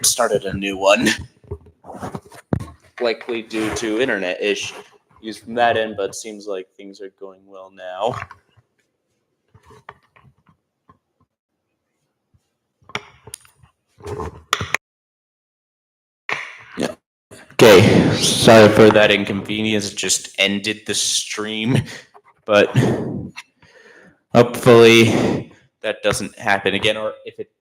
started a new one, likely due to internet issues from that end, but it seems like things are going well now. Yeah. Okay, sorry for that inconvenience. It just ended the stream, but hopefully that doesn't happen again, or if it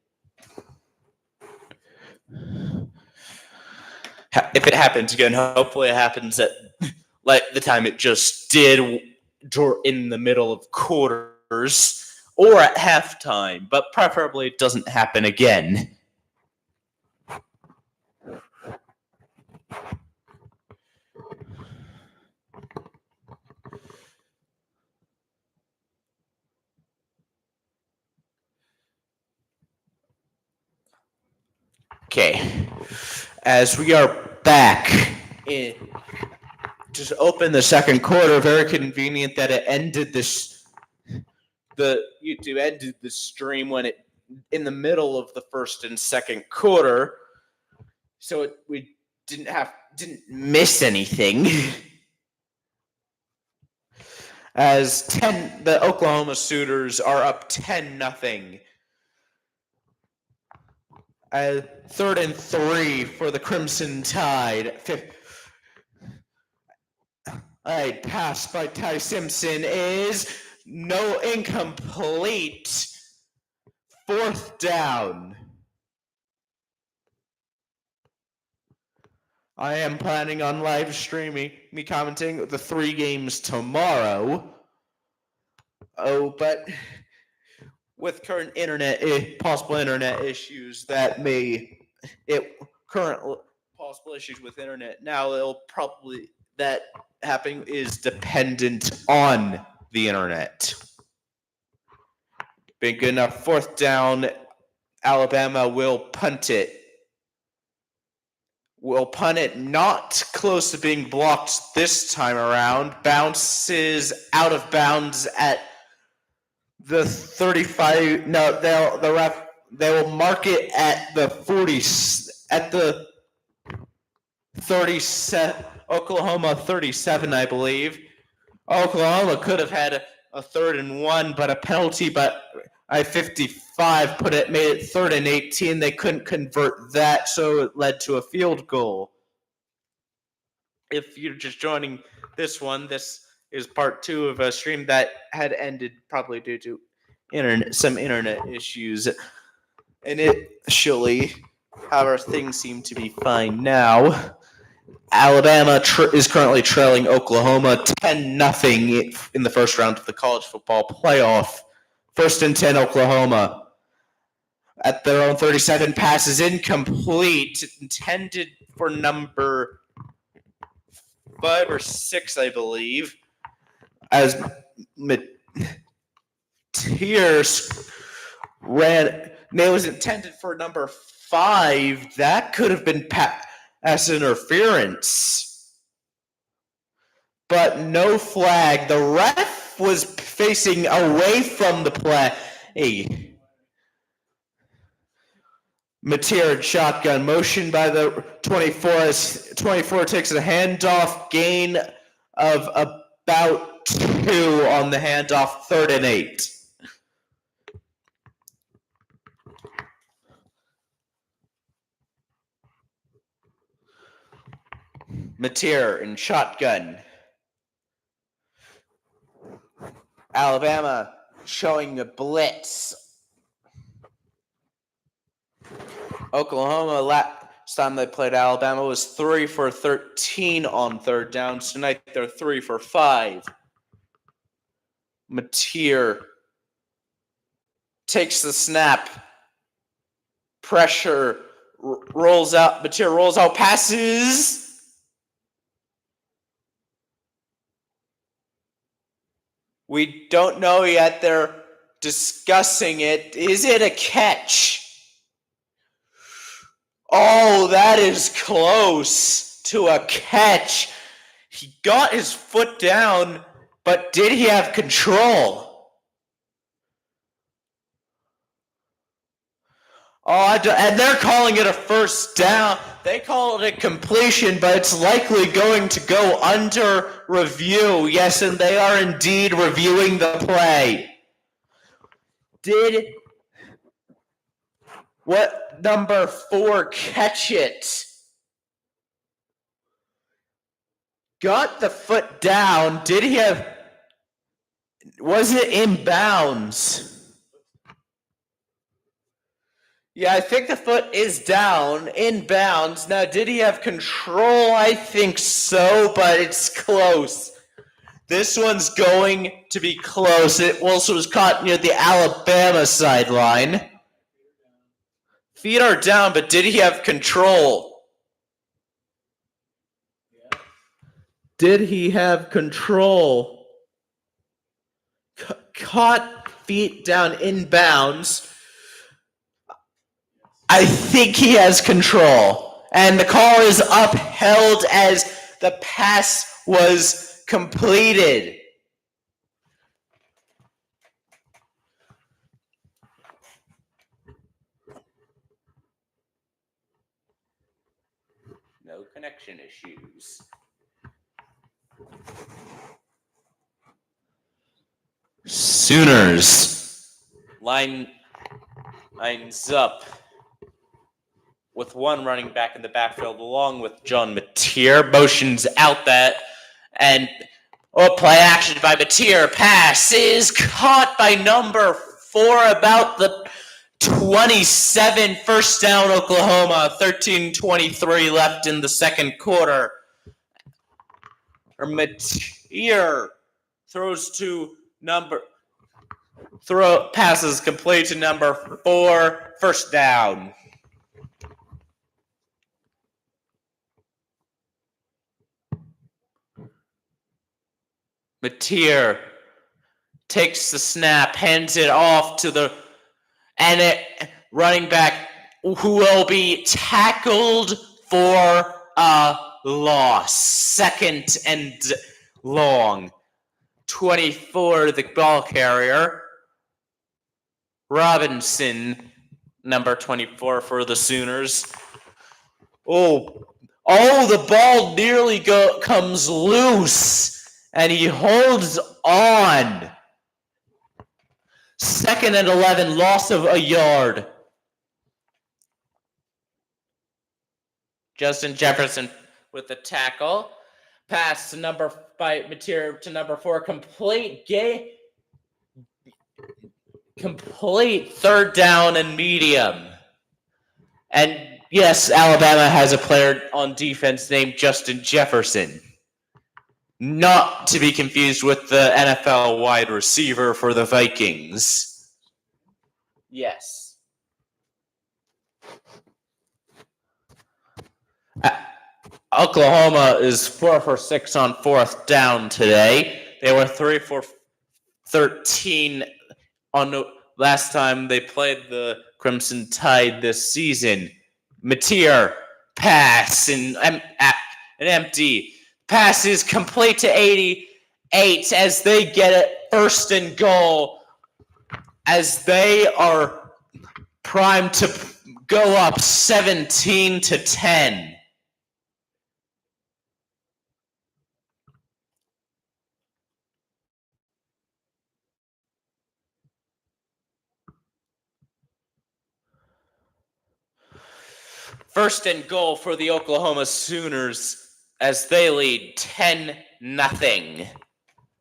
happens again, hopefully it happens at like the time it just did, in the middle of quarters or at halftime, but preferably it doesn't happen again. Okay, as we are back in, just open the second quarter. Very convenient that it ended the YouTube ended the stream when it in the middle of the first and second quarter, so we didn't miss anything. As the Oklahoma Sooners are up 10-0. 3rd and 3 for the Crimson Tide. Pass by Ty Simpson is incomplete. 4th down. I am planning on live streaming, me commenting the 3 games tomorrow. But with current possible internet issues possible issues with internet now, that happening is dependent on the internet. Big enough. 4th down. Alabama will punt it. Not close to being blocked this time around. Bounces out of bounds at the 35. No, they will mark it at the 40. At the 37. Oklahoma 37, I believe. Oklahoma could have had a 3rd and 1, but a penalty, but 55 made it 3rd and 18. They couldn't convert that, so it led to a field goal. If you're just joining this one, this is part 2 of a stream that had ended probably due to some internet issues initially. However, things seem to be fine now. Alabama is currently trailing Oklahoma 10-0 in the first round of the college football playoff. 1st and 10, Oklahoma. At their own 37, passes incomplete. Intended for number 5 or 6, I believe. As Tears ran. It was intended for number 5. That could have been pass interference. But no flag. The ref was facing away from the play. Mateer shotgun motion by the 24. As 24 takes a handoff, gain of about 2 on the handoff, 3rd and 8. Mateer in shotgun. Alabama showing a blitz. Oklahoma, last time they played Alabama, was 3 for 13 on 3rd downs. Tonight they're 3 for 5. Mateer takes the snap. Pressure. Rolls out. Mateer rolls out. Passes. We don't know yet. They're discussing it. Is it a catch? Oh, that is close to a catch. He got his foot down, but did he have control? And they're calling it a first down. They call it a completion, but it's likely going to go under review. Yes, and they are indeed reviewing the play. Did what number 4 catch it? Got the foot down. Did he have... Was it inbounds? Yeah, I think the foot is down, inbounds. Now, did he have control? I think so, but it's close. This one's going to be close. It also was caught near the Alabama sideline. Feet are down, but did he have control? Did he have control? Caught feet down inbounds. I think he has control. And the call is upheld as the pass was completed. No connection issues. Sooners lines up with one running back in the backfield along with John Mateer. Motions out that, and play action by Mateer. Pass is caught by number 4 about the 27. First down, Oklahoma. 13:23 left in the second quarter. Mateer passes complete to number 4. First down. Mateer takes the snap, hands it off to the running back who will be tackled for a loss. Second and long. 24, the ball carrier. Robinson, number 24 for the Sooners. The ball nearly comes loose. And he holds on. Second and 11, loss of a yard. Justin Jefferson with the tackle. Pass by Mateer to number 4. Complete third down and medium. And yes, Alabama has a player on defense named Justin Jefferson. Not to be confused with the NFL wide receiver for the Vikings. Yes. Oklahoma is 4 for 6 on fourth down today. They were 3 for 13 on the last time they played the Crimson Tide this season. Mateer, pass, and an empty. Pass is complete to 88 as they get it first and goal, as they are primed to go up 17-10. First and goal for the Oklahoma Sooners as they lead 10-0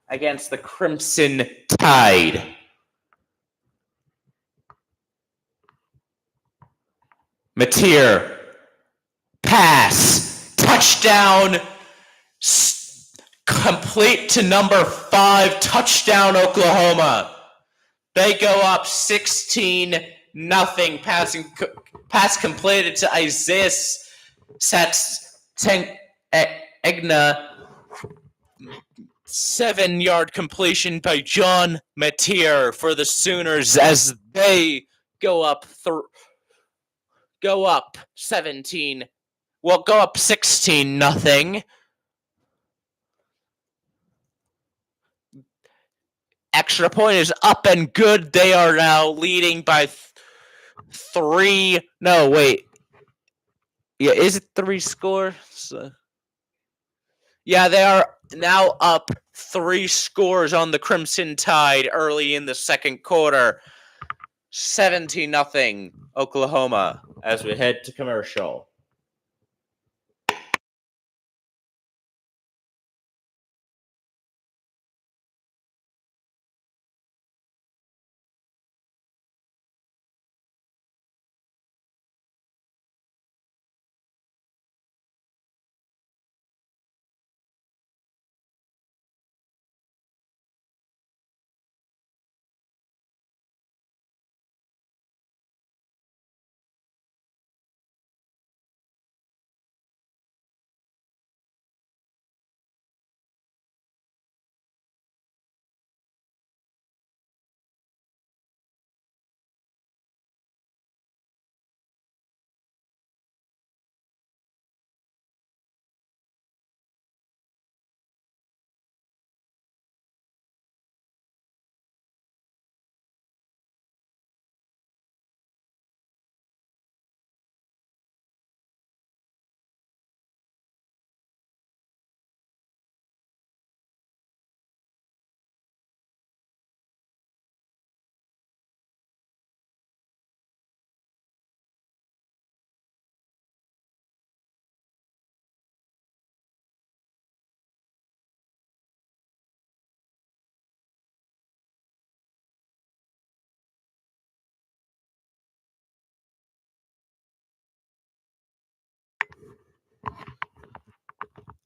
against the Crimson Tide. Mateer, pass, touchdown, complete to number 5, touchdown Oklahoma. They go up 16-0, pass completed to Isaiah Egna, 7-yard completion by John Mateer for the Sooners as they go up 16-0. Extra point is up and good. They are now leading by three. No, wait. Yeah, is it 3 scores? Yeah, they are now up 3 scores on the Crimson Tide early in the second quarter. 17-0 Oklahoma as we head to commercial.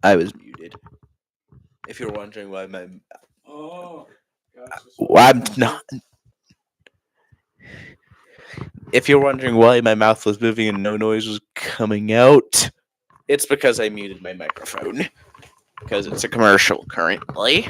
I was muted. If you're wondering why my I'm not. If you're wondering why my mouth was moving and no noise was coming out, it's because I muted my microphone. Because it's a commercial currently.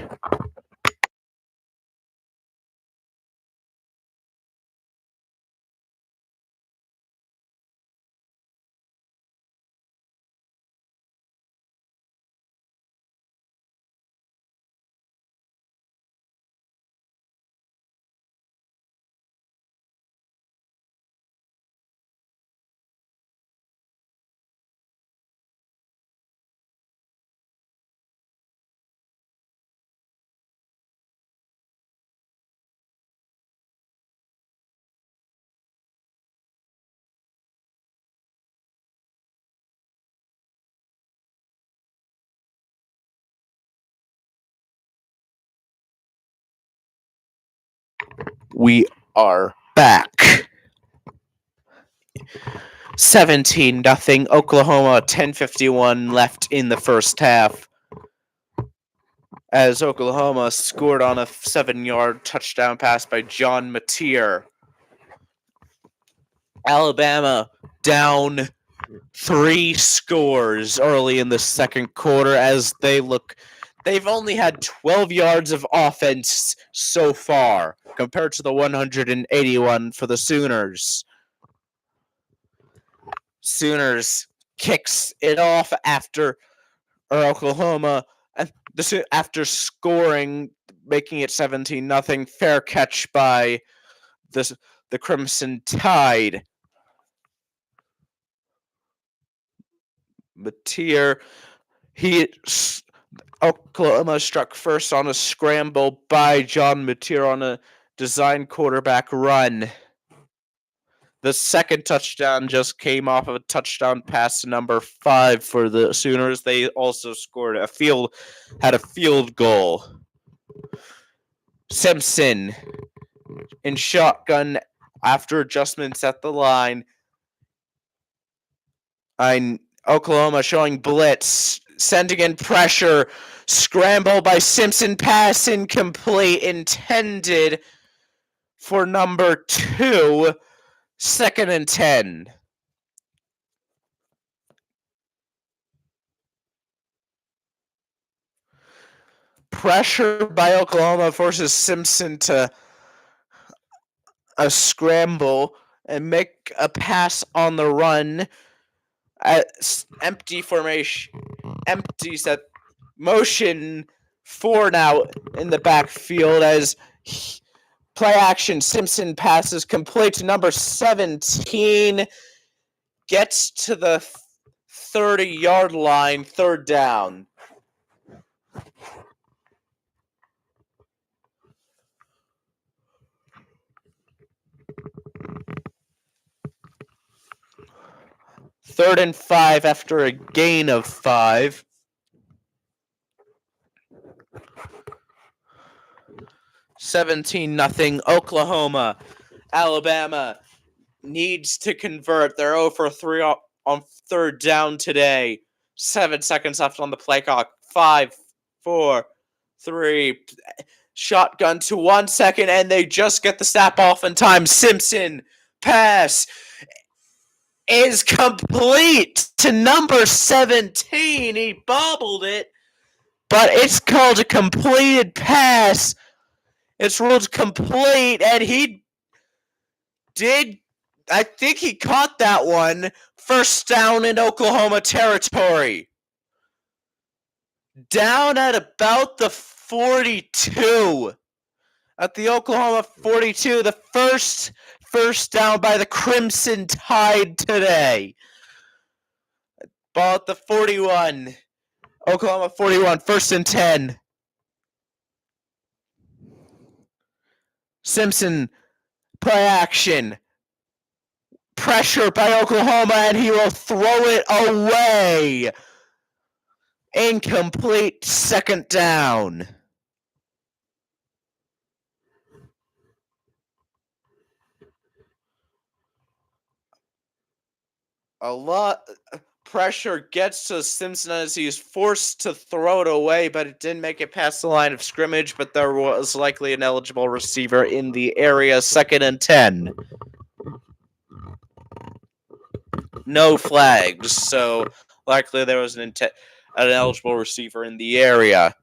We are back. 17-0 Oklahoma, 10:51 left in the first half. As Oklahoma scored on a 7-yard touchdown pass by John Mateer. Alabama down 3 scores early in the second quarter as they've only had 12 yards of offense so far compared to the 181 for the Sooners. Sooners kicks it off after Oklahoma after scoring, making it 17-0. Fair catch by the Crimson Tide. Mateer, Oklahoma struck first on a scramble by John Mateer on a design quarterback run. The second touchdown just came off of a touchdown pass to number 5 for the Sooners. They also scored had a field goal. Simpson in shotgun after adjustments at the line. Oklahoma showing blitz, sending in pressure, scramble by Simpson, pass incomplete, intended for number 2, 2nd and 10. Pressure by Oklahoma forces Simpson to a scramble and make a pass on the run. Empty formation, empty set motion 4 now in the backfield as Play action. Simpson passes complete to number 17. Gets to the 30-yard line. Third down. Third and 5 after a gain of 5. $17-0 Oklahoma. Alabama needs to convert. They're 0 for 3 on third down today. 7 seconds left on the play clock. 5, 4, 3. Shotgun to 1 second, and they just get the snap off in time. Simpson pass is complete to number 17. He bobbled it, but it's called a completed pass. It's ruled complete, and he did. I think he caught that one. First down in Oklahoma territory. Down at about the 42. At the Oklahoma 42, the first down by the Crimson Tide today. Ball at the 41. Oklahoma 41, 1st and 10. Simpson, play action. Pressure by Oklahoma, and he will throw it away. Incomplete, 2nd down. A lot pressure gets to Simpson as he's forced to throw it away, but it didn't make it past the line of scrimmage, but there was likely an eligible receiver in the area. 2nd and 10. No flags, so likely there was an eligible receiver in the area.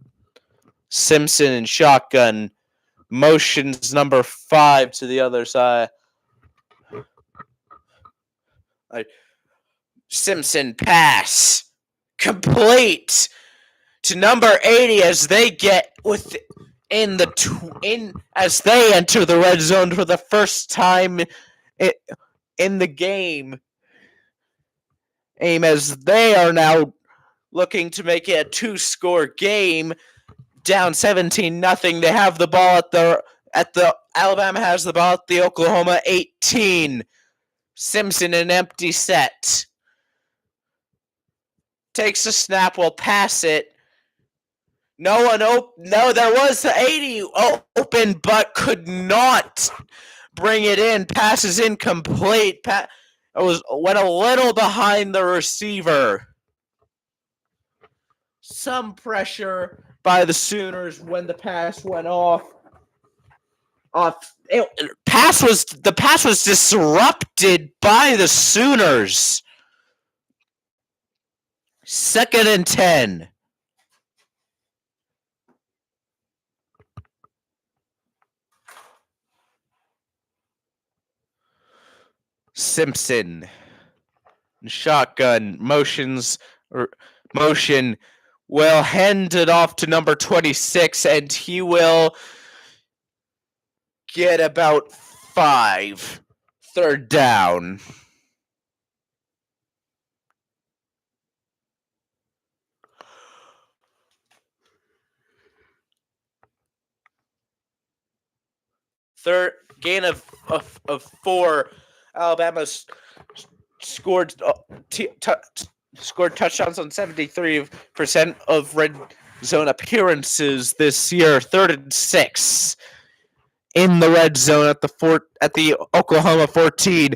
Simpson in shotgun motions number 5 to the other side. Simpson pass complete to number 80 as they get as they enter the red zone for the first time in the game. As they are now looking to make it a 2-score game, down 17-0. They have the ball at the Alabama has the ball at the Oklahoma 18. Simpson an empty set. Takes a snap, will pass it. No one no, there was the 80 open, but could not bring it in. Pass is incomplete. Went a little behind the receiver. Some pressure by the Sooners when the pass went off. The pass was disrupted by the Sooners. 2nd and 10. Simpson shotgun motion will hand it off to number 26, and he will get about 5. 3rd down. Third gain of 4. Alabama scored touchdowns on 73% of red zone appearances this year. 3rd and 6 in the red zone at the Oklahoma 14.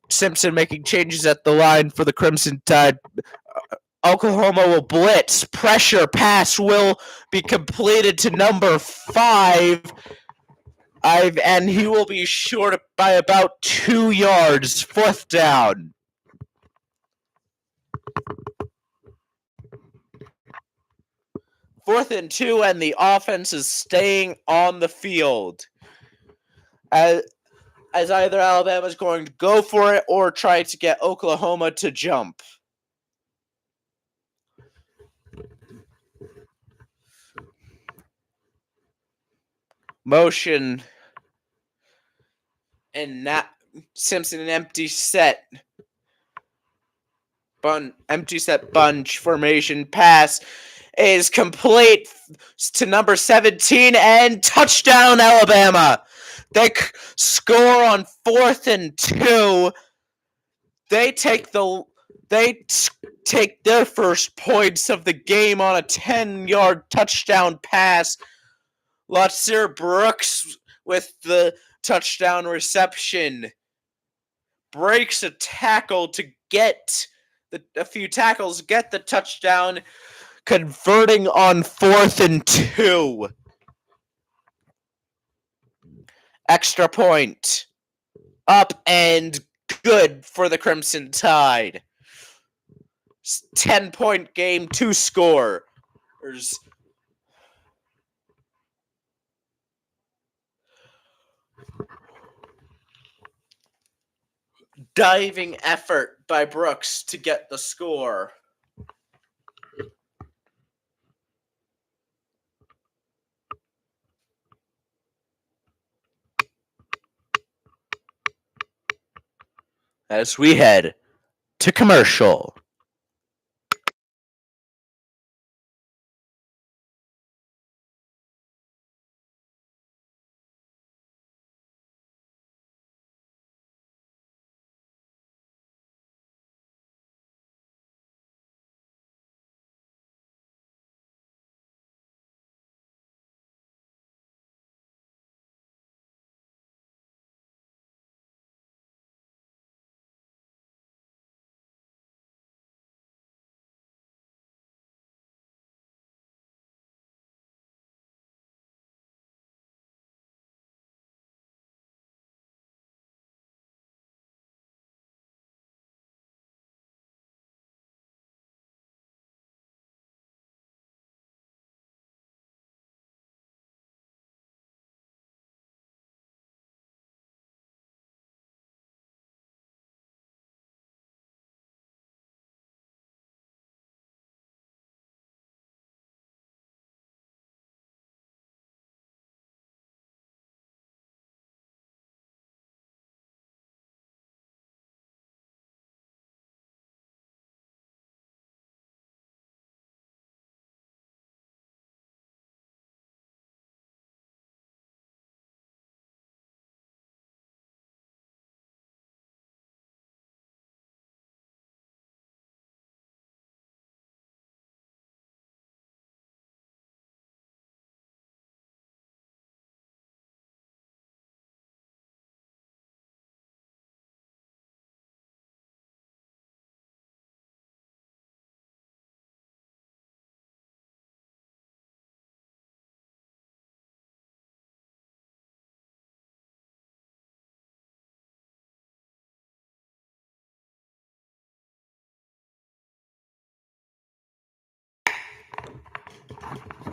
Simpson making changes at the line for the Crimson Tide. Oklahoma will blitz. Pressure pass will be completed to number 5. And he will be short by about 2 yards. 4th down. Fourth and 2, and the offense is staying on the field. As either Alabama is going to go for it or try to get Oklahoma to jump. Motion And now Simpson an empty set. Empty set bunch formation pass is complete to number 17 and touchdown Alabama. They score on 4th and 2. They take their first points of the game on a 10-yard touchdown pass. Lutzer Brooks with the touchdown reception. Breaks a tackle to get a few tackles, get the touchdown, converting on 4th and 2. Extra point. Up and good for the Crimson Tide. 10-point game, 2 scores. Diving effort by Brooks to get the score. As we head to commercial.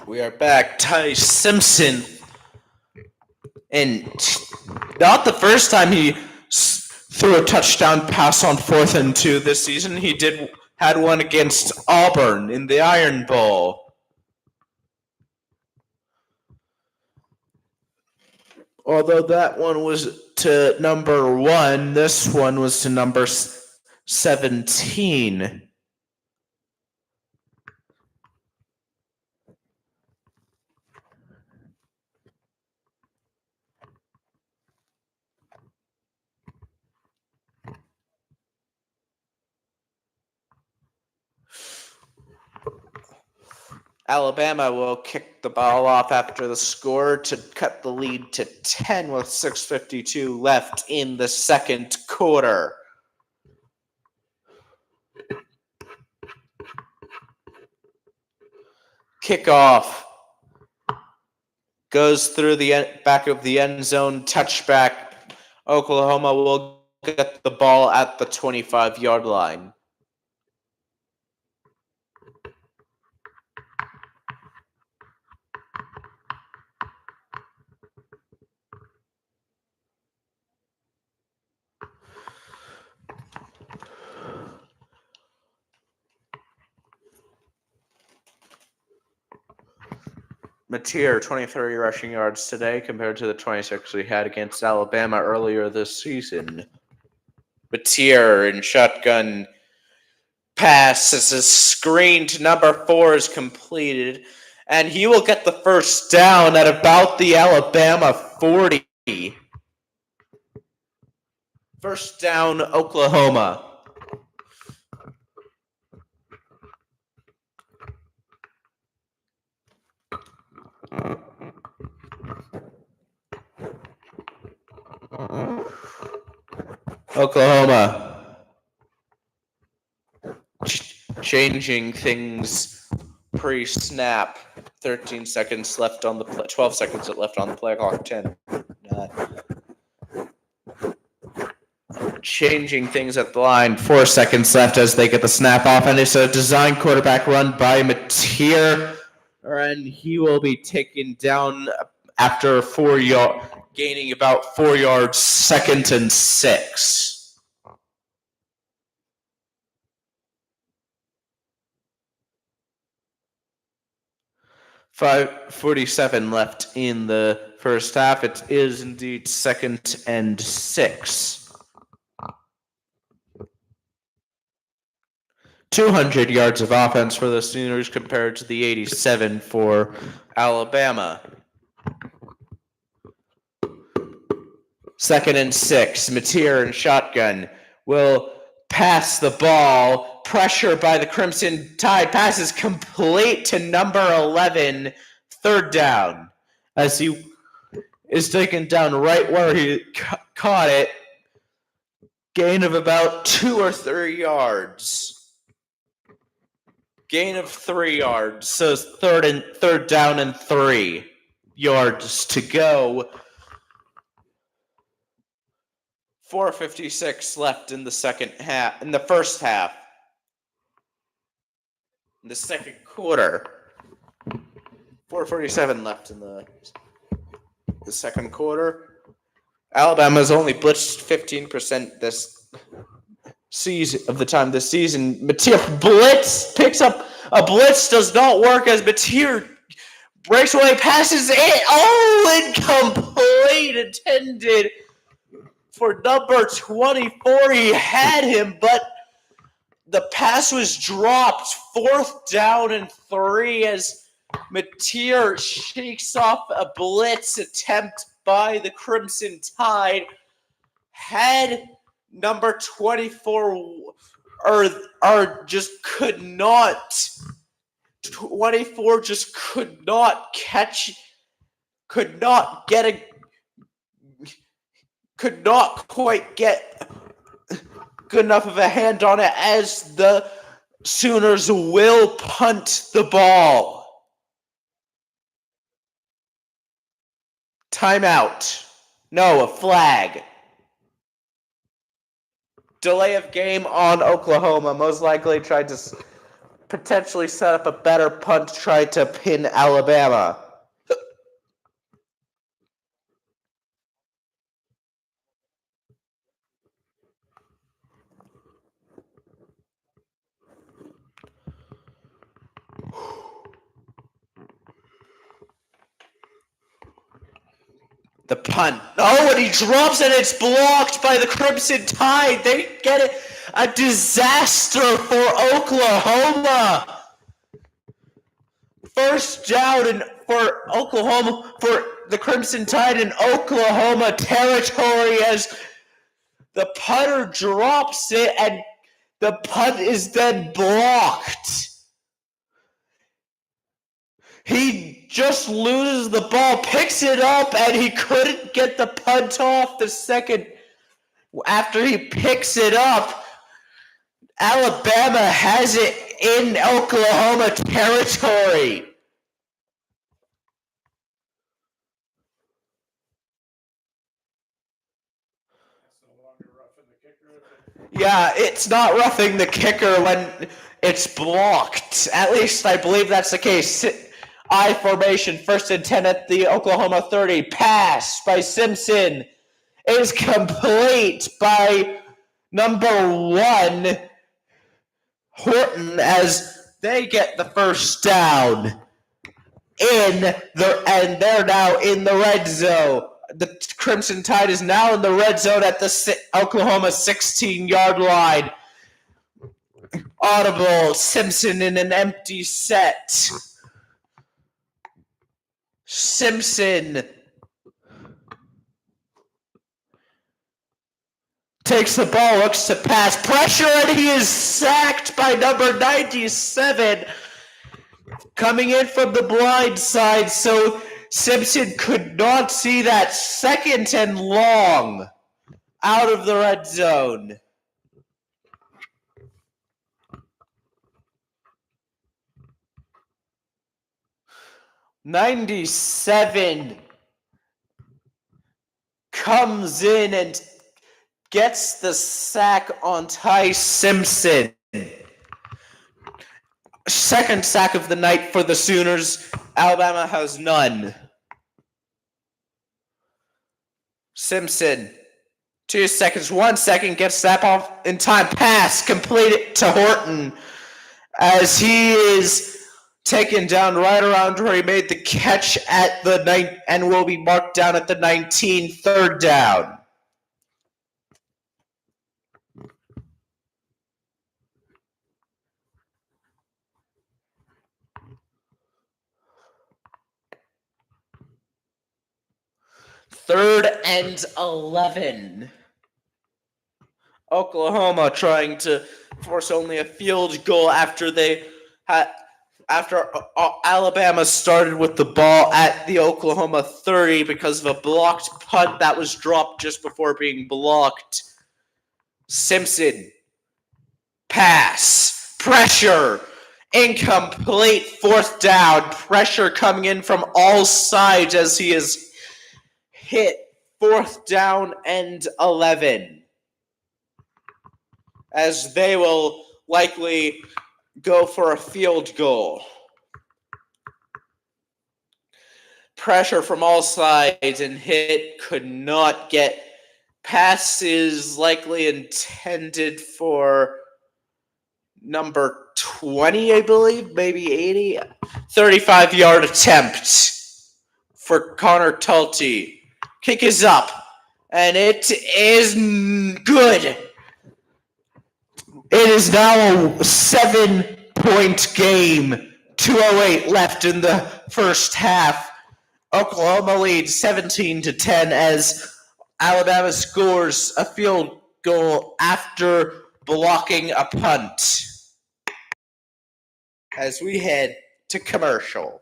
We are back. Ty Simpson. And not the first time he threw a touchdown pass on 4th and 2 this season. He had one against Auburn in the Iron Bowl. Although that one was to number 1, this one was to number 17. Alabama will kick the ball off after the score to cut the lead to 10 with 6:52 left in the second quarter. Kickoff goes through the back of the end zone, touchback. Oklahoma will get the ball at the 25-yard line. Mateer, 23 rushing yards today compared to the 26 he had against Alabama earlier this season. Mateer in shotgun pass as his screen to number 4 is completed, and he will get the first down at about the Alabama 40. First down, Oklahoma. Oklahoma. Changing things pre-snap. 13 seconds left on the 12 seconds left on the play clock. 10. 9. Changing things at the line. 4 seconds left as they get the snap off, and it's a design quarterback run by Mateer, and he will be taken down after 4 yards, gaining about 4 yards. 2nd and 6. 5:47 left in the first half. It is indeed 2nd and 6. 200 yards of offense for the Sooners compared to the 87 for Alabama. 2nd and 6. Mateer in shotgun will pass the ball. Pressure by the Crimson Tide. Pass is complete to number 11. 3rd down. As he is taken down right where he caught it. Gain of about 2 or 3 yards. Gain of 3 yards. So it's third down and 3 yards to go. 4:56 left in the first half. In the second quarter. 4:47 left in the second quarter. Alabama's only blitzed 15% this season of the time this season. Mateer picks up a blitz, does not work as Mateer breaks away, passes it. Oh, incomplete, intended for number 24. He had him, but the pass was dropped. 4th down and 3 as Mateer shakes off a blitz attempt by the Crimson Tide. Had number 24 or just could not. 24 just could not quite get good enough of a hand on it as the Sooners will punt the ball. Timeout. No, a flag. Delay of game on Oklahoma. Most likely tried to potentially set up a better punt, tried to pin Alabama. The punt. Oh, and he drops it. It's blocked by the Crimson Tide. They get it. A disaster for Oklahoma. First down for Oklahoma, for the Crimson Tide in Oklahoma territory as the punter drops it and the punt is then blocked. He just loses the ball, picks it up, and he couldn't get the punt off the second after he picks it up. Alabama has it in Oklahoma territory. Yeah, it's not roughing the kicker when it's blocked. At least I believe that's the case. I formation, 1st and 10 at the Oklahoma 30. Pass by Simpson is complete by number 1, Horton, as they get the first down. and they're now in the red zone. The Crimson Tide is now in the red zone at the Oklahoma 16-yard line. Audible, Simpson in an empty set. Simpson takes the ball, looks to pass, pressure, and he is sacked by number 97 coming in from the blind side, so Simpson could not see that second and long out of the red zone. '97 comes in and gets the sack on Ty Simpson. Second sack of the night for the Sooners. Alabama has none. Simpson, 2 seconds, 1 second, gets that off in time. Pass, completed to Horton as he is taken down right around where he made the catch at the 9 and will be marked down at the 19, third down. Third and 11. Oklahoma trying to force only a field goal after Alabama started with the ball at the Oklahoma 30 because of a blocked punt that was dropped just before being blocked. Simpson, pass, pressure, incomplete, fourth down, pressure coming in from all sides as he is hit, fourth down and 11. As they will likely go for a field goal. Pressure from all sides and hit could not get. Pass is likely intended for number 20, I believe, maybe 80. 35-yard attempt for Connor Tulty. Kick is up, and it is good. It is now a 7-point game. 2:08 left in the first half. Oklahoma leads 17-10 as Alabama scores a field goal after blocking a punt. As we head to commercial.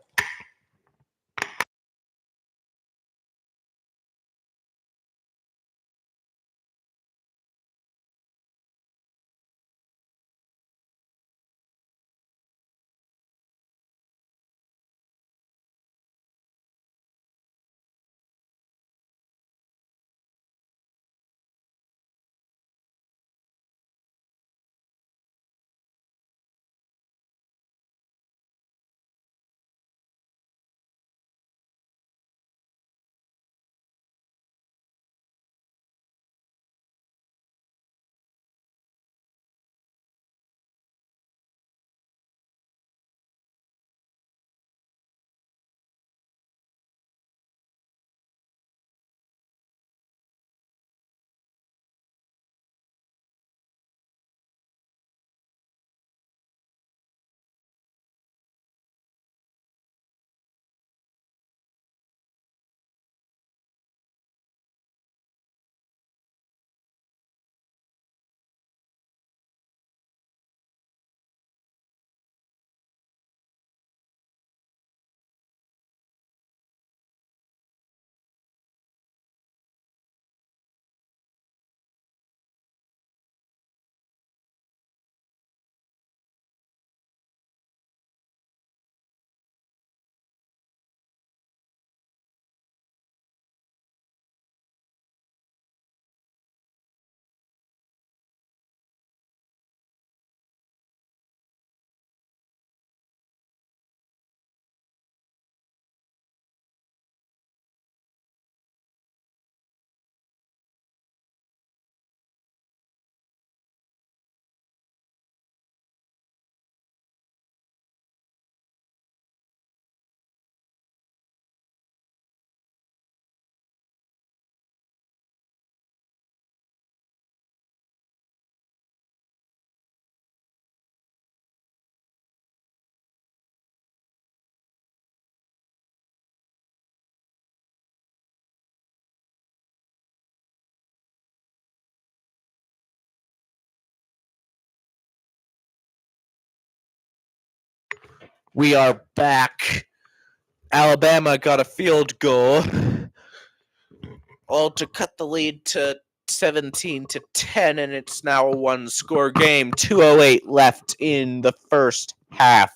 We are back. Alabama got a field goal, all to cut the lead to 17-10, and it's now a one-score game. 2:08 left in the first half.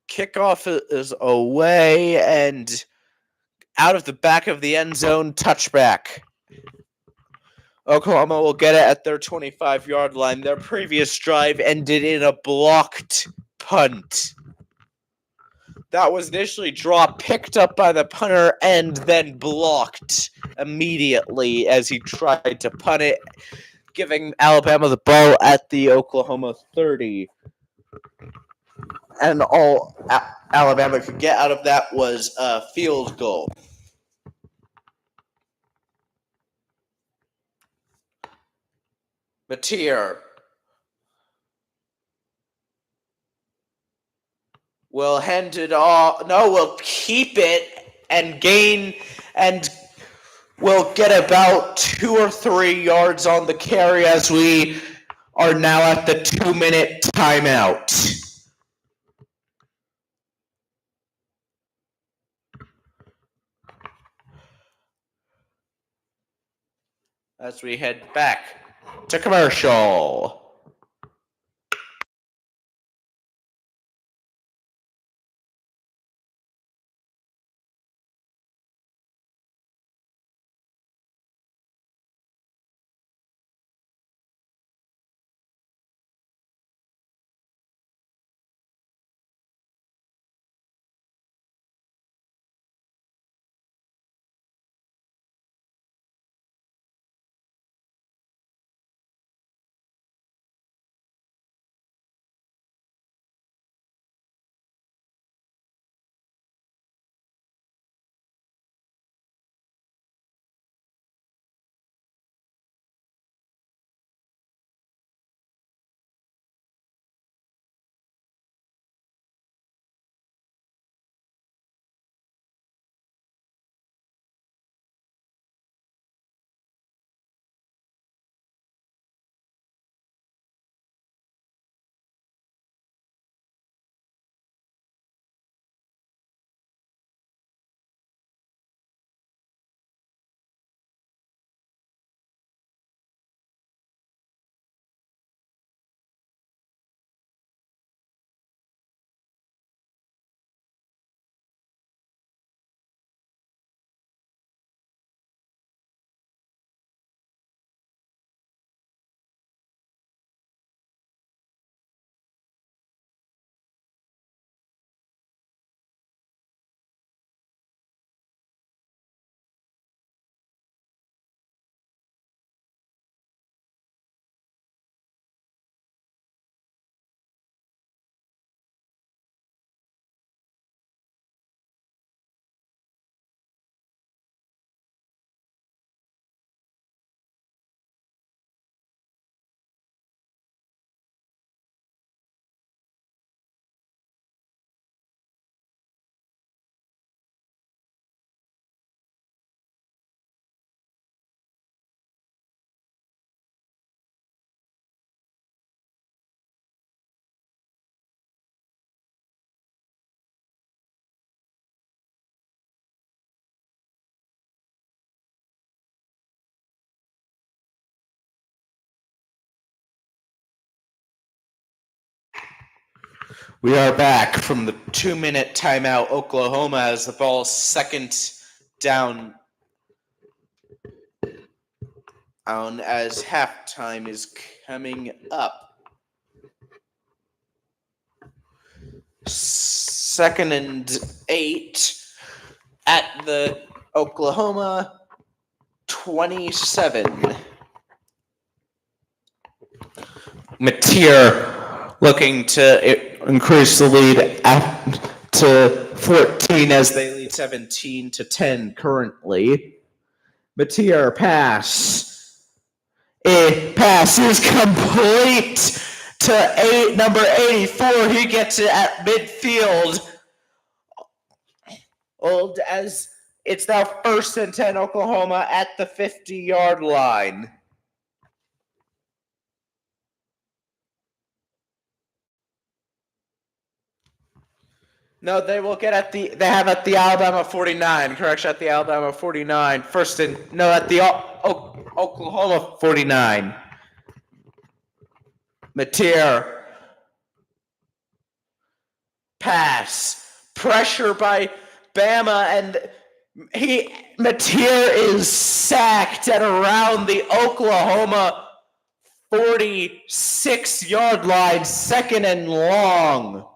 Kickoff is away and out of the back of the end zone, touchback. Oklahoma will get it at their 25-yard line. Their previous drive ended in a blocked punt. That was initially picked up by the punter, and then blocked immediately as he tried to punt it, giving Alabama the ball at the Oklahoma 30. And all Alabama could get out of that was a field goal. Mateer will hand it off. No, we'll keep it and gain, and we'll get about 2 or 3 yards on the carry as we are now at the 2-minute timeout. As we head back to commercial. We are back from the 2-minute timeout. Oklahoma has the ball, second down as halftime is coming up. 2nd and 8 at the Oklahoma 27. Mateer looking to increase the lead to 14 as they lead 17-10 currently. Mateer pass. A pass is complete to number 84. He gets it at midfield. As It's now 1st and 10 Oklahoma at the 50-yard line. No, they will get at the. They have at the Alabama 49. Correction, at the Alabama 49. At the Oklahoma 49. Mateer. Pass. Pressure by Bama, and Mateer is sacked at around the Oklahoma 46-yard line, 2nd and long.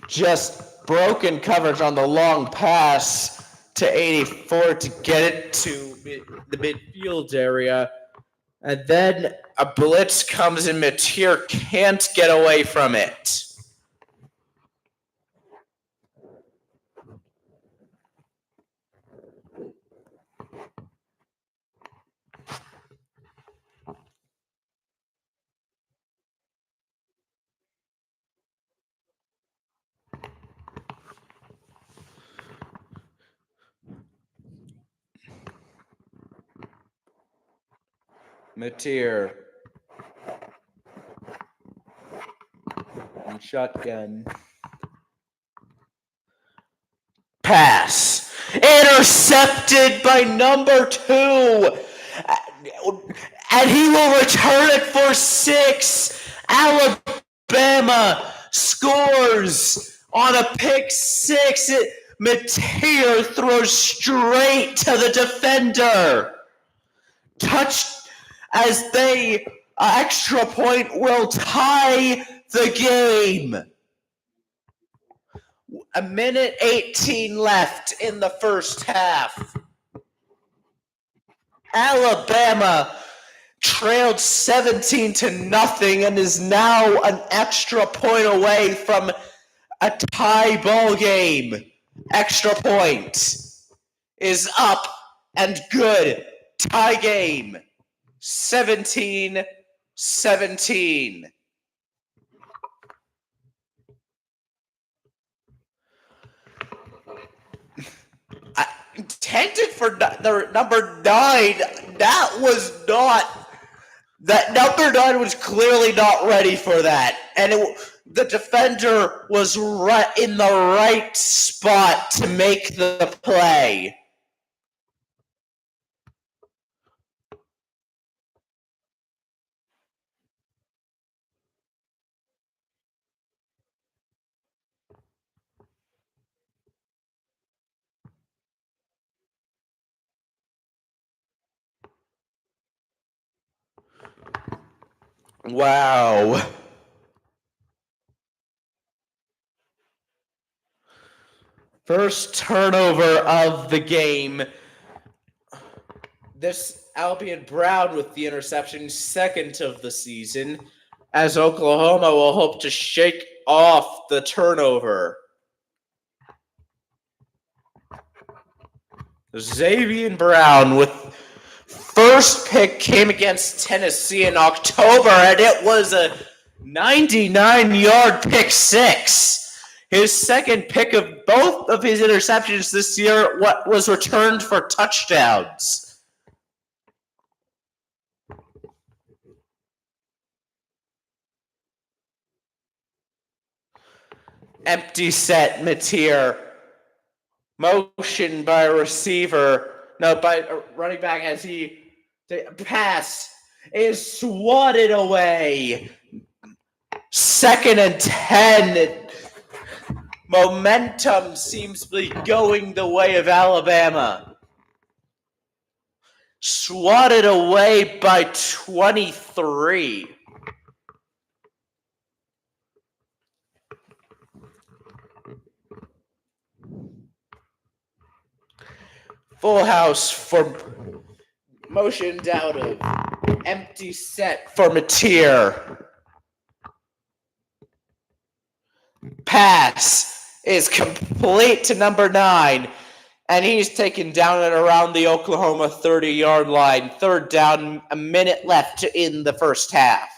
Just broken coverage on the long pass to 84 to get it to the midfield area. And then a blitz comes and Mateer can't get away from it. Mateer. And shotgun. Pass. Intercepted by number 2. And he will return it for 6. Alabama scores on a pick 6. Mateer throws straight to the defender. Touched as they extra point will tie the game. 1:18 left in the first half. Alabama trailed 17-0 and is now an extra point away from a tie ball game. Extra point is up and good. Tie game. 17-17. Intended for the number 9. That number 9 was clearly not ready for that, and the defender was right in the right spot to make the play. Wow. First turnover of the game. This Albion Brown with the interception, 2nd of the season, as Oklahoma will hope to shake off the turnover. Xavier Brown with first pick came against Tennessee in October, and it was a 99-yard pick 6. His second pick of both of his interceptions this year was returned for touchdowns. Empty set, Mateer. Motion by receiver. No, by running back as he pass is swatted away. 2nd and 10. Momentum seems to be going the way of Alabama. Swatted away by 23. Full house for motioned out of. Empty set for Mateer. Pass is complete to number 9. And he's taken down at around the Oklahoma 30-yard line. Third down, a minute left in the first half.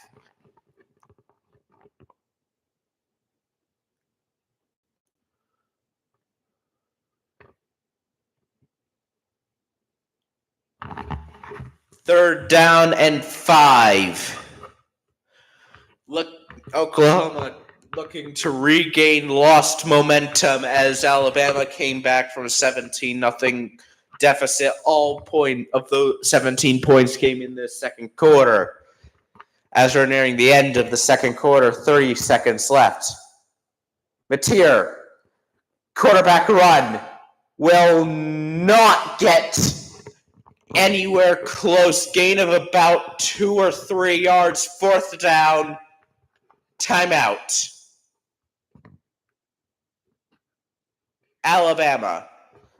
Third down and 5. Look, Oklahoma looking to regain lost momentum as Alabama came back from a 17-0 deficit. All point of those 17 points came in the second quarter. As we're nearing the end of the second quarter, 30 seconds left. Mateer, quarterback run, will not get anywhere close. Gain of about 2 or 3 yards. Fourth down. Timeout. Alabama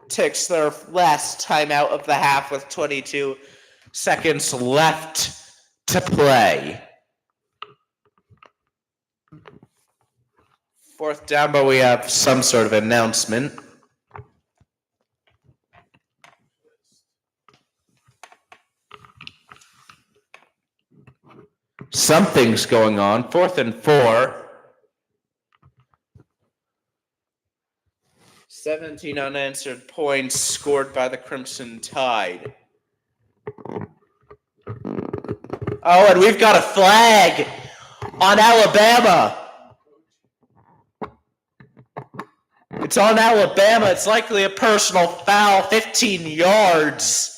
takes their last timeout of the half with 22 seconds left to play. Fourth down, but we have some sort of announcement. Something's going on. 4th and 4. 17 unanswered points scored by the Crimson Tide. Oh, and we've got a flag on Alabama. It's on Alabama. It's likely a personal foul, 15 yards.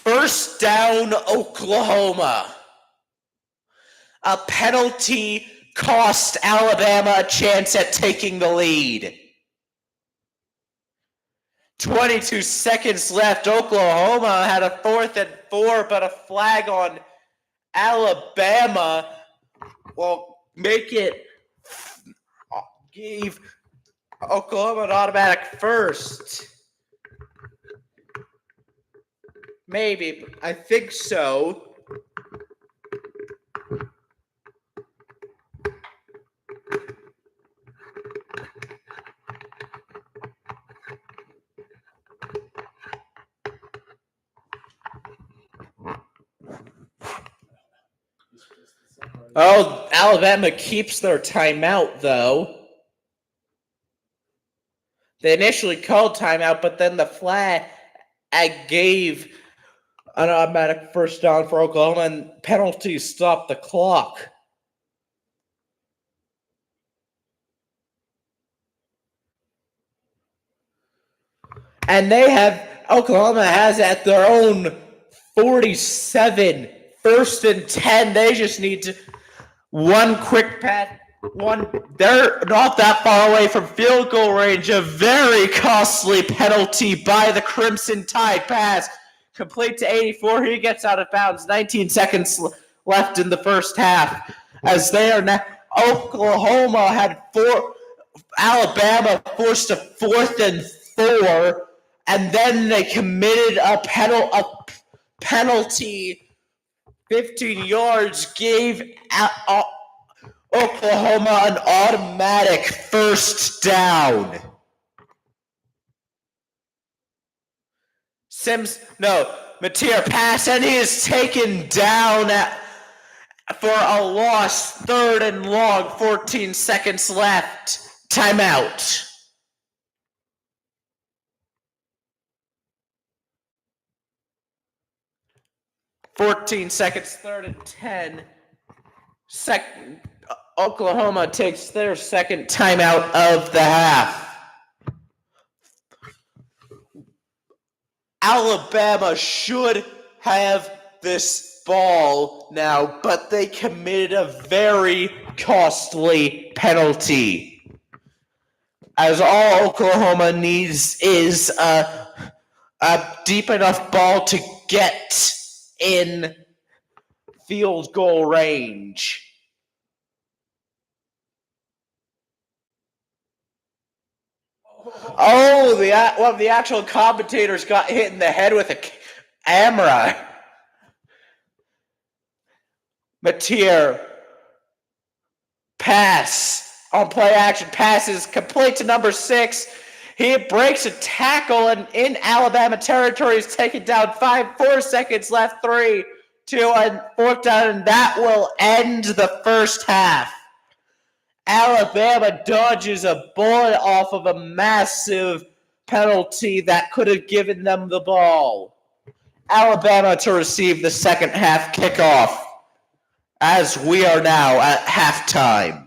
First down, Oklahoma. A penalty cost Alabama a chance at taking the lead. 22 seconds left. Oklahoma had a 4th and 4, but a flag on Alabama will make it, gave Oklahoma an automatic first. Maybe. I think so. Oh, Alabama keeps their timeout, though. They initially called timeout, but then the flag gave an automatic first down for Oklahoma, and penalties stopped the clock. And Oklahoma has at their own 47, 1st and 10. They just need to one quick pass. They're not that far away from field goal range. A very costly penalty by the Crimson Tide. Pass complete to 84. He gets out of bounds. 19 seconds left in the first half. As they are now, Oklahoma had Alabama forced a 4th and 4, and then they committed a penalty. 15 yards gave Oklahoma an automatic first down. Mateer pass, and he is taken down for a loss. 3rd and long, 14 seconds left. Timeout. seconds, 3rd and 10. Oklahoma takes their second timeout of the half. Alabama should have this ball now, but they committed a very costly penalty. As all Oklahoma needs is a deep enough ball to get in field goal range. Oh, one of the actual commentators got hit in the head with a camera. Mateer pass on play action, passes complete to number 6. He breaks a tackle and in Alabama territory is taken down 4 seconds left, 3, 2, and 4th down, and that will end the first half. Alabama dodges a bullet off of a massive penalty that could have given them the ball. Alabama to receive the second half kickoff as we are now at halftime.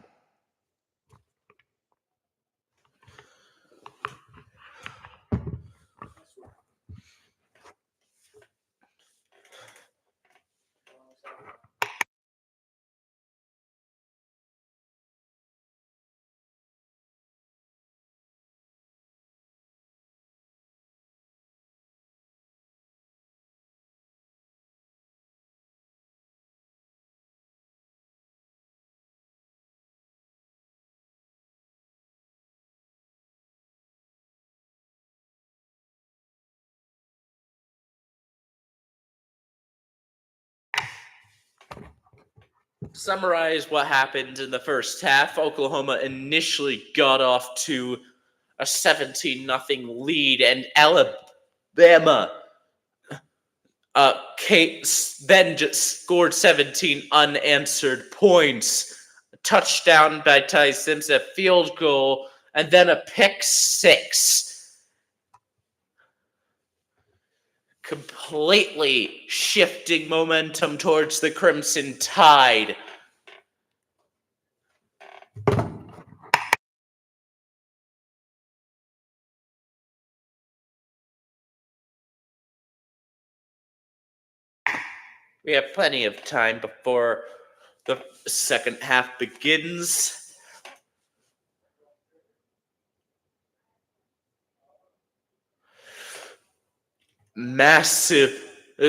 Summarize what happened in the first half. Oklahoma initially got off to a 17-0 lead, and Alabama then just scored 17 unanswered points. A touchdown by Ty Simpson, a field goal, and then a pick 6. Completely shifting momentum towards the Crimson Tide. We have plenty of time before the second half begins. Massive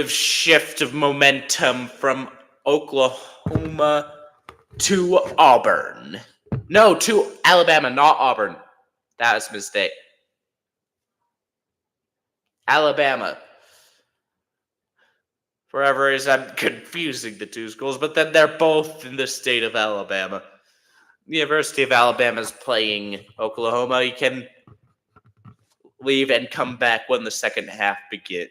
shift of momentum from Oklahoma to Auburn. No, to Alabama, not Auburn. That was a mistake. Alabama. For whatever reason, I'm confusing the two schools, but then they're both in the state of Alabama. The University of Alabama is playing Oklahoma. You can leave and come back when the second half begins.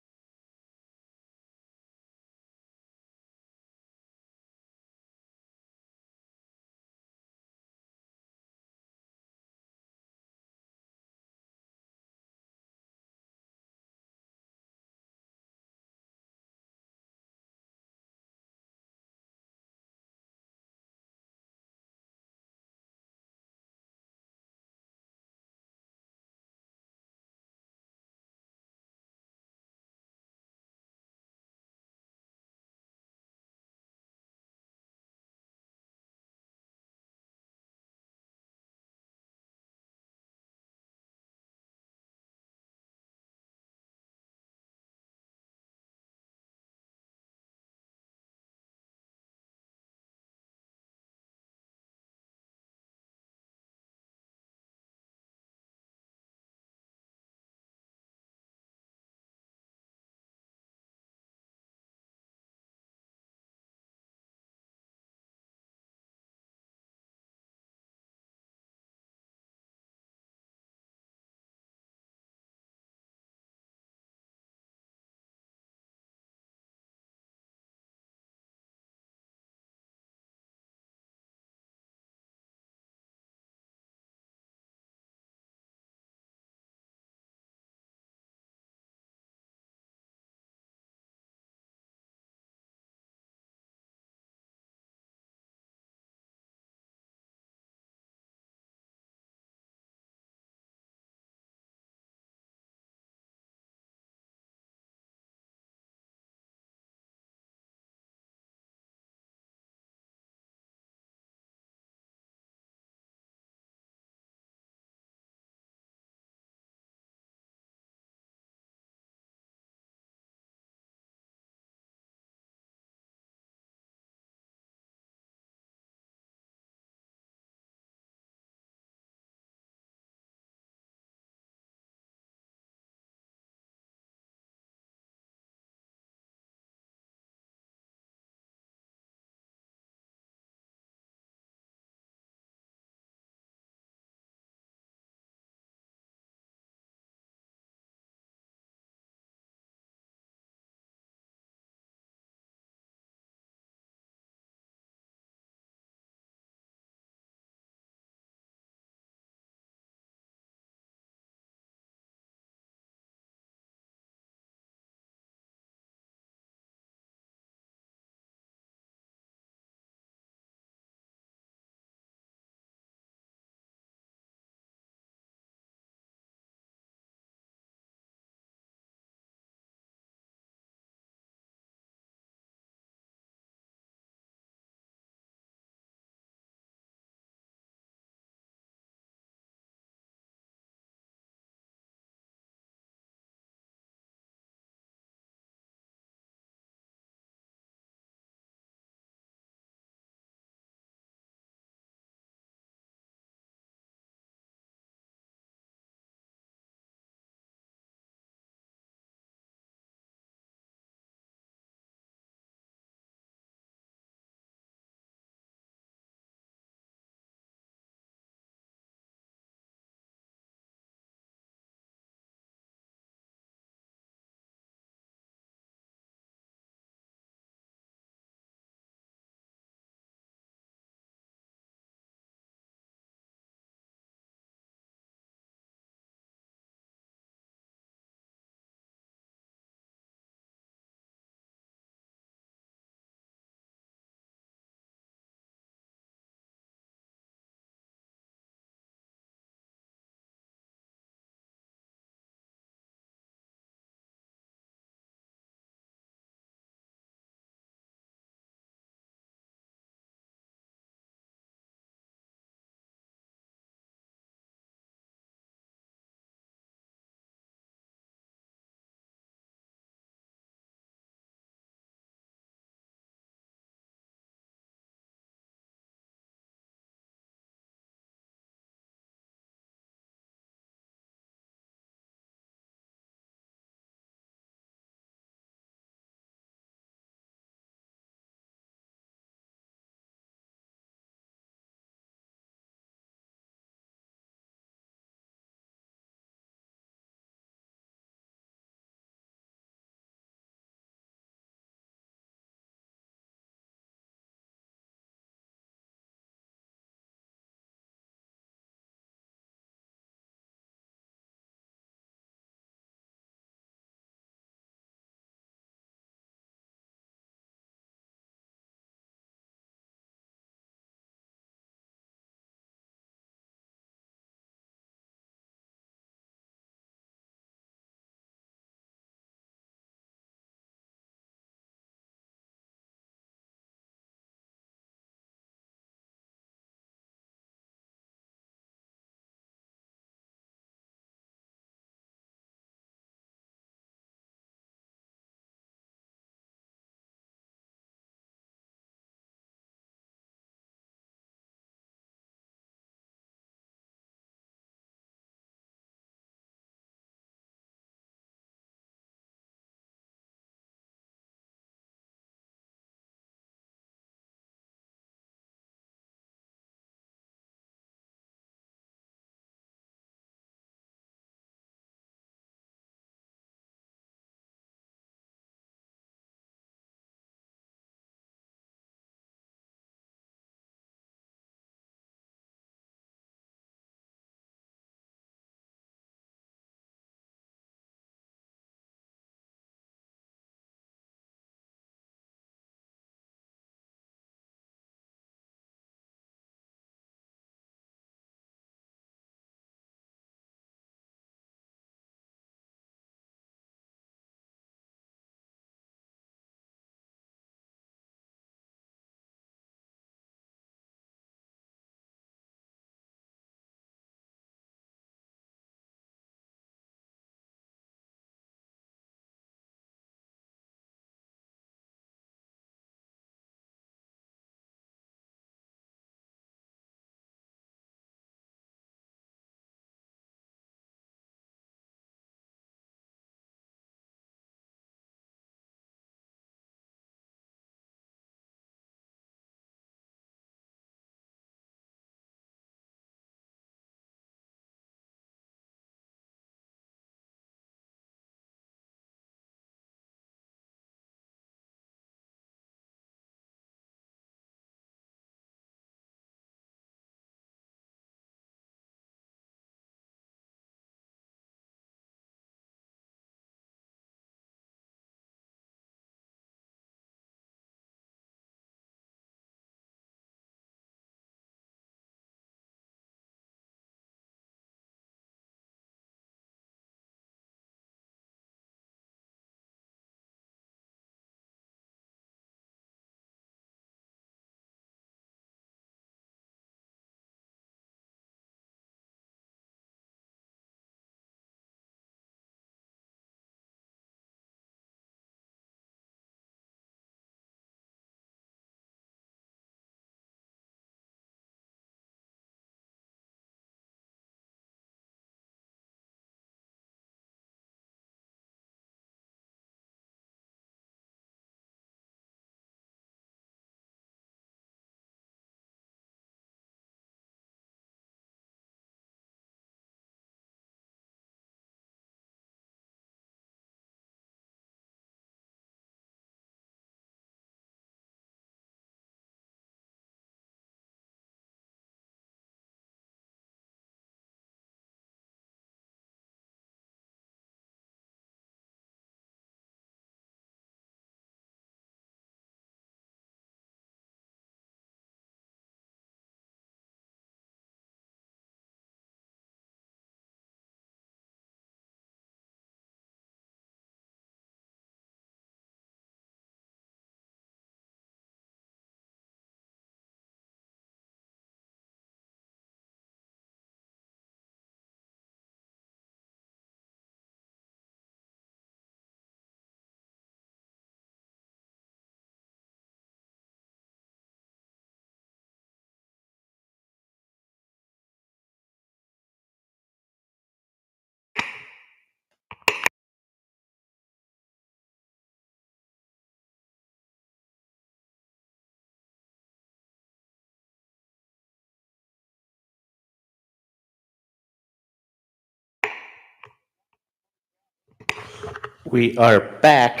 We are back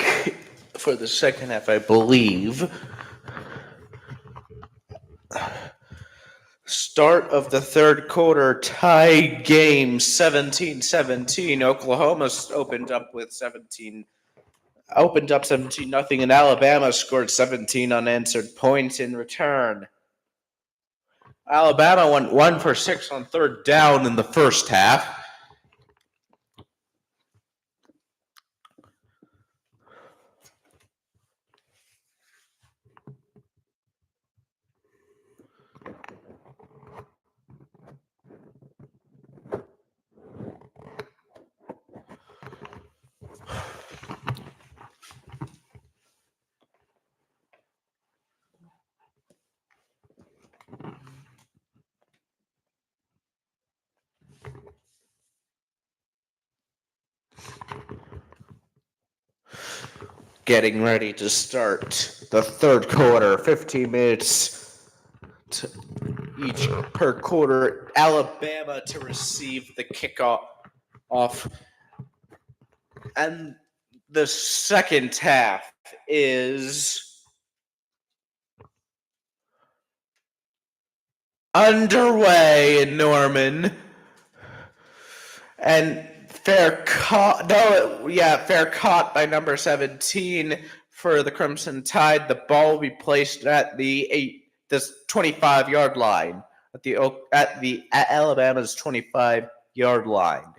for the second half, I believe. Start of the third quarter, tie game 17-17. Oklahoma opened up 17-0, and Alabama scored 17 unanswered points in return. Alabama went 1 for 6 on third down in the first half. Getting ready to start the third quarter, 15 minutes each per quarter. Alabama to receive the kickoff. And the second half is underway in Norman. And fair caught by number 17 for the Crimson Tide. The ball will be placed at the 25-yard line at Alabama's 25-yard line.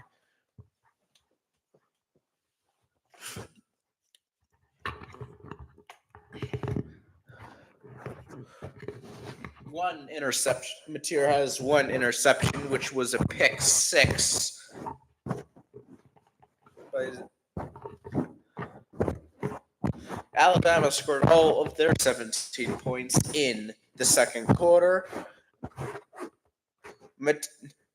One interception. Mateer has one interception, which was a pick six. Alabama scored all of their 17 points in the second quarter.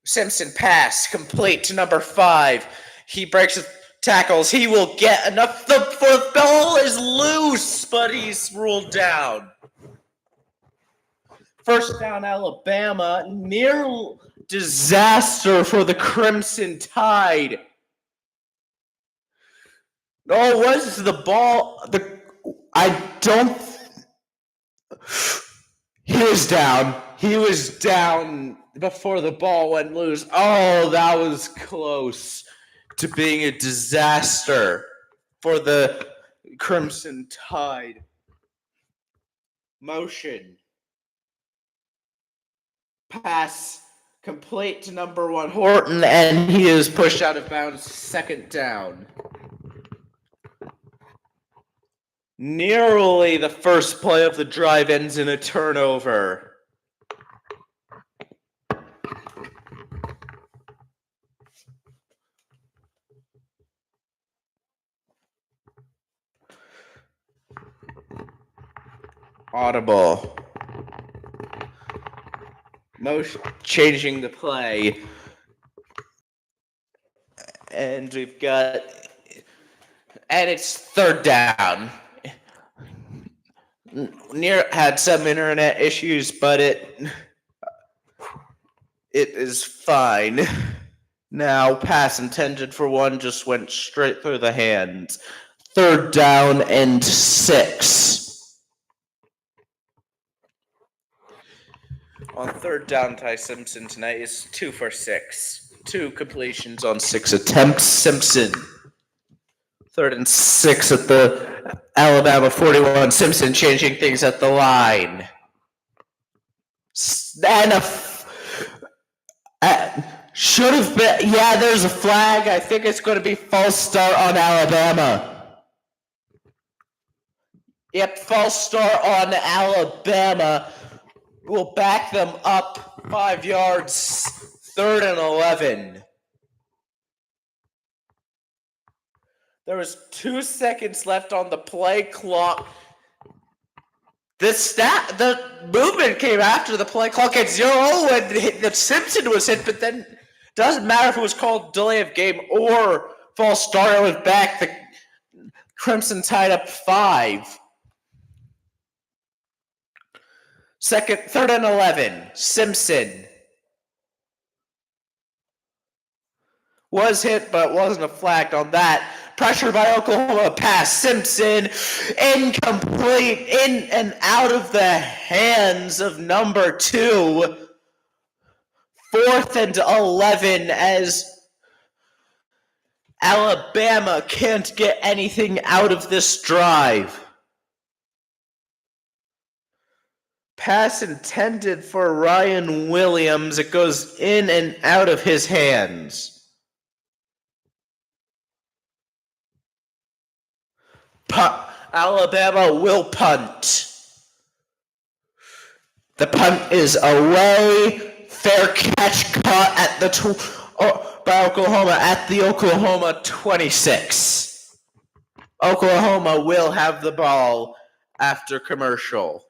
Simpson pass complete to number 5. He breaks his tackles. He will get enough. The fourth ball is loose, but he's ruled down. First down, Alabama. Near disaster for the Crimson Tide. Oh, was the ball? He was down. He was down before the ball went loose. Oh, that was close to being a disaster for the Crimson Tide. Motion. Pass complete to number 1 Horton, and he is pushed out of bounds. Second down. Nearly the first play of the drive ends in a turnover. Audible. Motion changing the play. And we've got, and it's third down. Near had some internet issues, but it is fine. Now, pass intended for 1 just went straight through the hands. Third down and 6. On third down, Ty Simpson tonight is 2 for 6. 2 completions on 6 attempts. Simpson. 3rd and 6 at the Alabama 41. Simpson changing things at the line. And should have been. Yeah, there's a flag. I think it's going to be false start on Alabama. Yep, false start on Alabama. Will back them up 5 yards. 3rd and 11. There was 2 seconds left on the play clock. The movement came after the play clock at 0 when the Simpson was hit, but then it doesn't matter if it was called delay of game or false start. It was back. The Crimson tied up 5. 3rd and 11. Simpson was hit, but wasn't a flag on that. Pressure by Oklahoma. Pass. Simpson. Incomplete. In and out of the hands of number 2. 4th and 11 as Alabama can't get anything out of this drive. Pass intended for Ryan Williams. It goes in and out of his hands. Alabama will punt. The punt is away. Fair catch caught at by Oklahoma at the Oklahoma 26. Oklahoma will have the ball after commercial.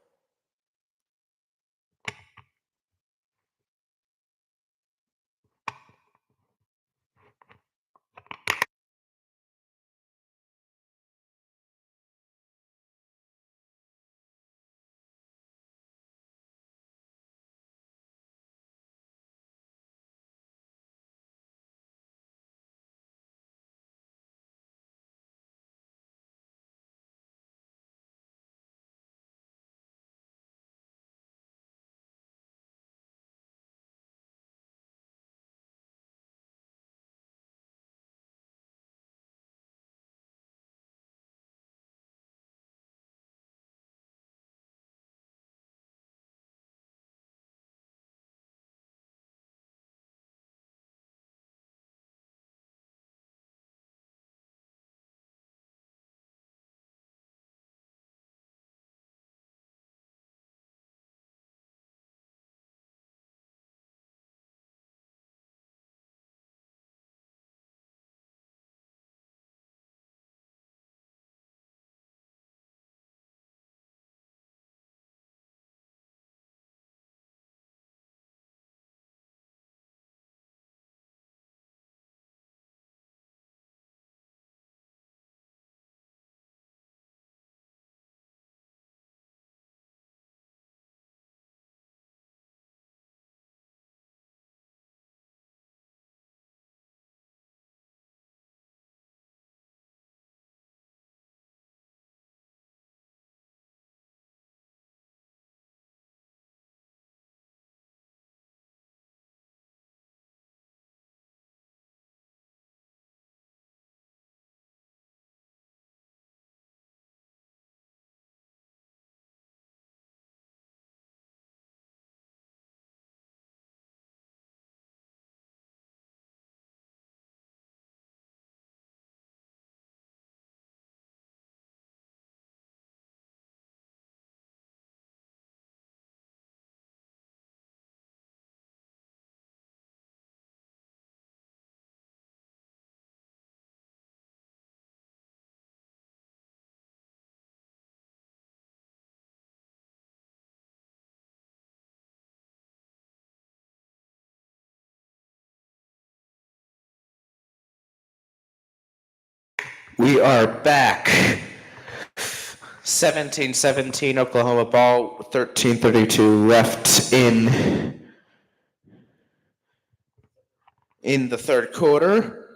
We are back. 17-17 Oklahoma ball, 13:32 left in the third quarter.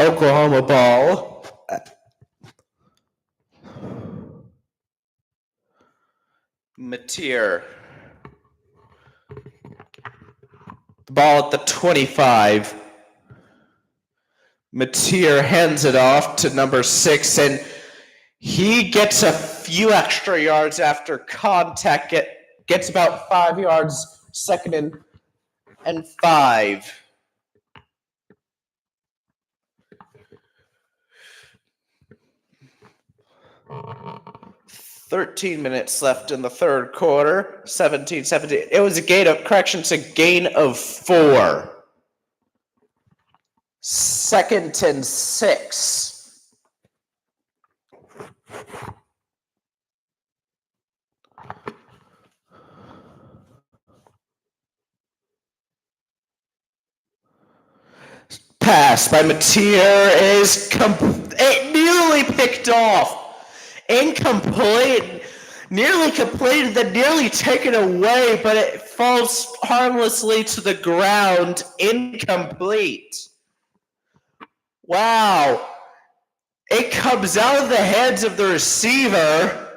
Oklahoma ball. Mateer. The ball at the 25. Mateer hands it off to number 6, and he gets a few extra yards after contact. Gets about 5 yards, 2nd and 5. "13 minutes left in the third quarter. 17-17. It was a gain of 4. 2nd and 6. Pass by Mateer is nearly picked off. Incomplete. nearly completed, then nearly taken away, but it falls harmlessly to the ground, incomplete. Wow. It comes out of the hands of the receiver.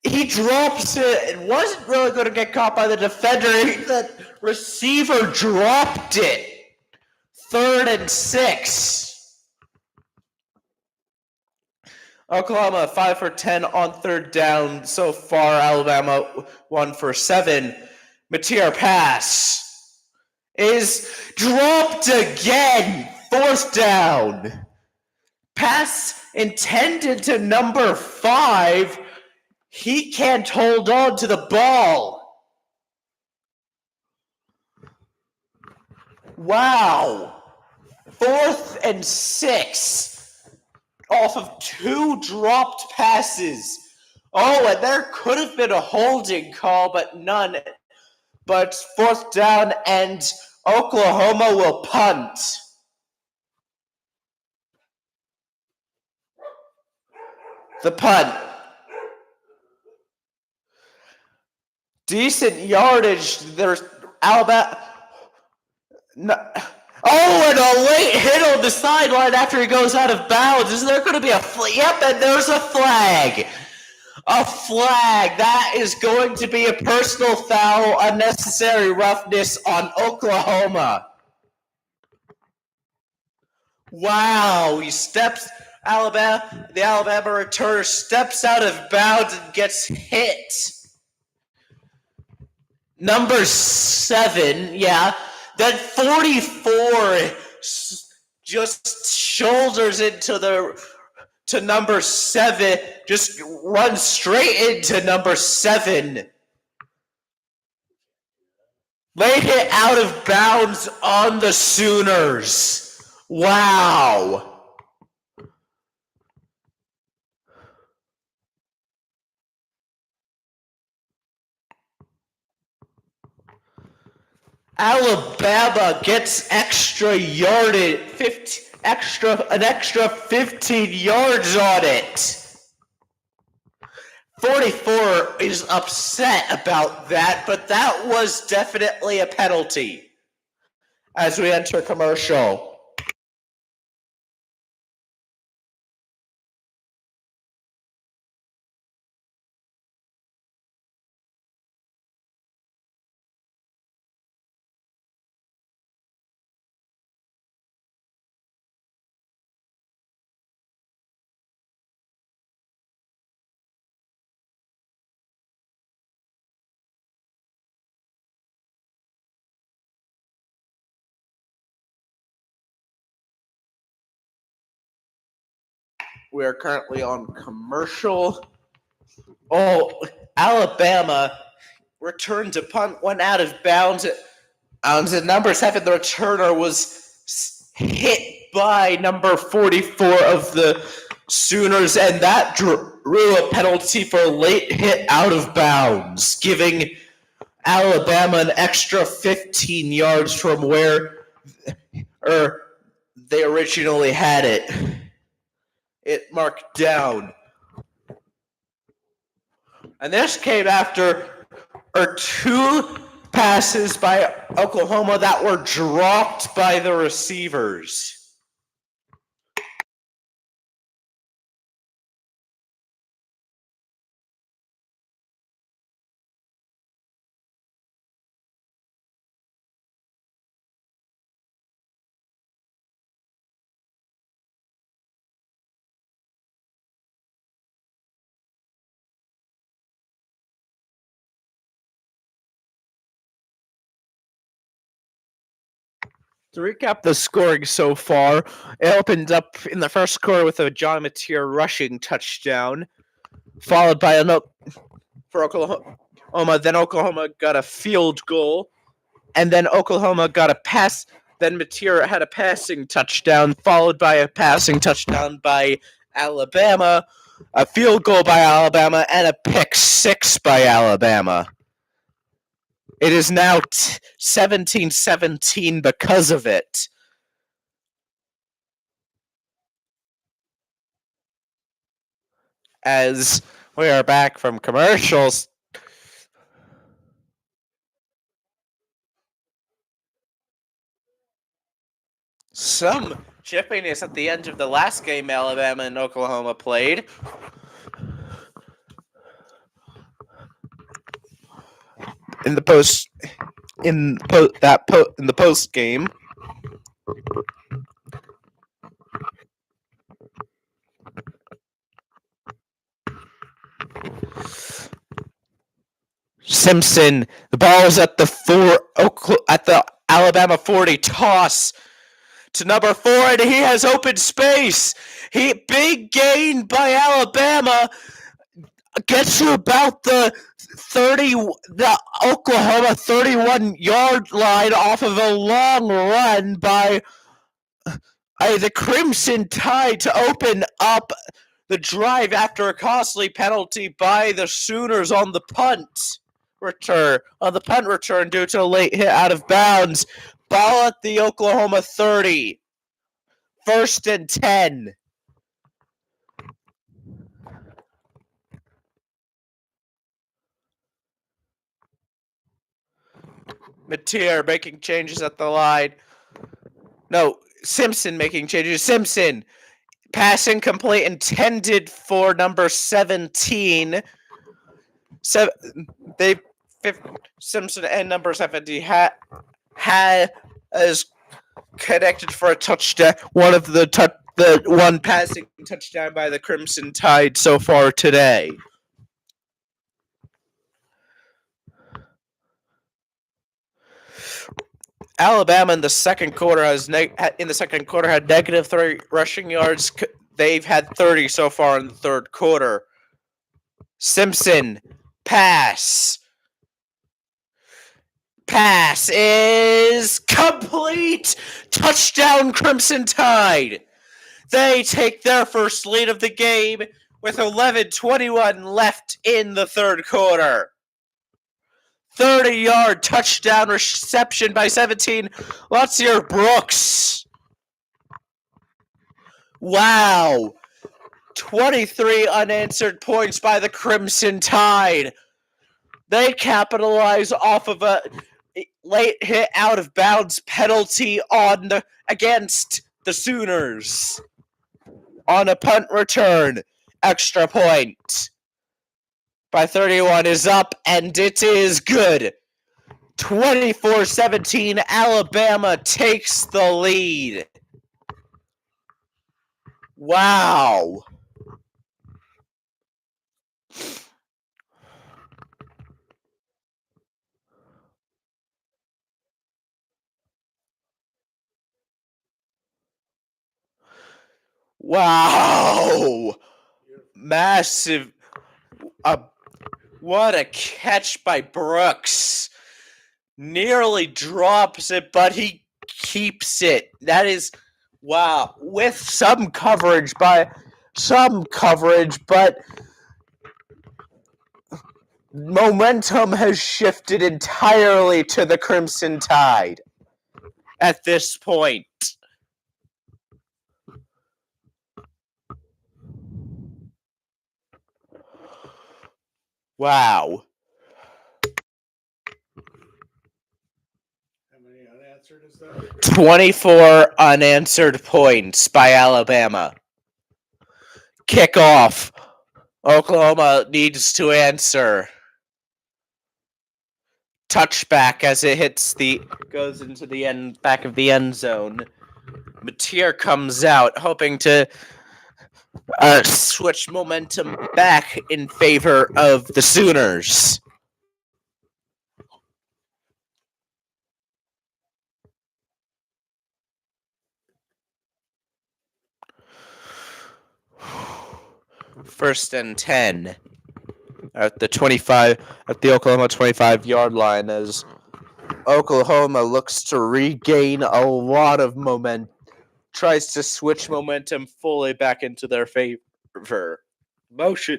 He drops it. It wasn't really going to get caught by the defender. The receiver dropped it. 3rd and 6. Oklahoma 5 for 10 on 3rd down so far. Alabama 1 for 7. Mateer pass is dropped again. 4th down. Pass intended to number 5. He can't hold on to the ball. Wow. 4th and 6. Off of 2 dropped passes. Oh, and there could have been a holding call, but none. But 4th down, and Oklahoma will punt. The punt. Decent yardage. There's Alabama. No. Oh, and a late hit on the sideline after he goes out of bounds. Is there going to be a flag? Yep, and there's a flag. A flag. That is going to be a personal foul, unnecessary roughness on Oklahoma. Wow, the Alabama returner steps out of bounds and gets hit. Number 7, yeah. Then 44 just shoulders to number 7, just runs straight into number 7. Late hit out of bounds on the Sooners. Wow. Alabama gets extra yardage, an extra 15 yards on it. 44 is upset about that, but that was definitely a penalty. As we enter commercial. We are currently on commercial. Oh, Alabama returned to punt, went out of bounds. To number 7, the returner was hit by number 44 of the Sooners, and that drew a penalty for a late hit out of bounds, giving Alabama an extra 15 yards from where they originally had it. It marked down. And this came after 2 passes by Oklahoma that were dropped by the receivers. To recap the scoring so far, it opened up in the first quarter with a John Mateer rushing touchdown, followed by for Oklahoma. Then Oklahoma got a field goal, and then Oklahoma got a pass. Then Mateer had a passing touchdown, followed by a passing touchdown by Alabama, a field goal by Alabama, and a pick 6 by Alabama. It is now 17-17 because of it. as we are back from commercials. Some chippiness at the end of the last game Alabama and Oklahoma played. In the post game. Simpson, the ball is at the Alabama 40 toss to number 4, and he has open space. Big gain by Alabama, gets to about the Oklahoma 31-yard line off of a long run by the Crimson Tide to open up the drive after a costly penalty by the Sooners on the punt return due to a late hit out of bounds. Ball at the Oklahoma 30. 1st and 10. Mateer making changes at the line. No, Simpson making changes. Simpson, pass incomplete, intended for number 17. Simpson and number 70 has connected for a touchdown. The one passing touchdown by the Crimson Tide so far today. Alabama in the second quarter had -3 rushing yards. They've had 30 so far in the third quarter. Simpson, pass is complete. Touchdown, Crimson Tide. They take their first lead of the game with 11:21 left in the third quarter. 30-yard touchdown reception by 17. Latsier Brooks. Wow. 23 unanswered points by the Crimson Tide. They capitalize off of a late hit out of bounds penalty against the Sooners. On a punt return, extra point by 31 is up, and it is good. 24-17, Alabama takes the lead. Wow. Wow. Massive. What a catch by Brooks. Nearly drops it, but he keeps it. That is, wow. With some coverage, but momentum has shifted entirely to the Crimson Tide at this point. Wow. How many unanswered is that? 24 unanswered points by Alabama. Kickoff. Oklahoma needs to answer. Touchback as it goes into the back of the end zone. Mateer comes out, hoping to switch momentum back in favor of the Sooners. First and 10 at the Oklahoma 25-yard line as Oklahoma looks to regain a lot of momentum, tries to switch momentum fully back into their favor. Motion.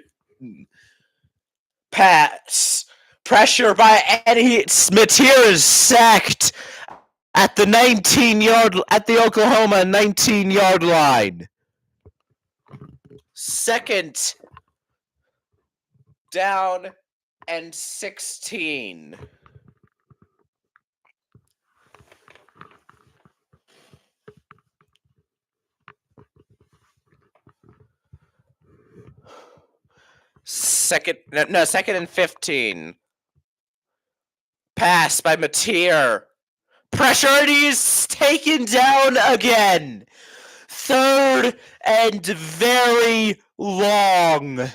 Pass. Pressure by Eddie. Mateer is sacked at the Oklahoma 19-yard line. Second down and 16. Second and 15. Pass by Mateer. Pressure, and he's taken down again. Third and very long.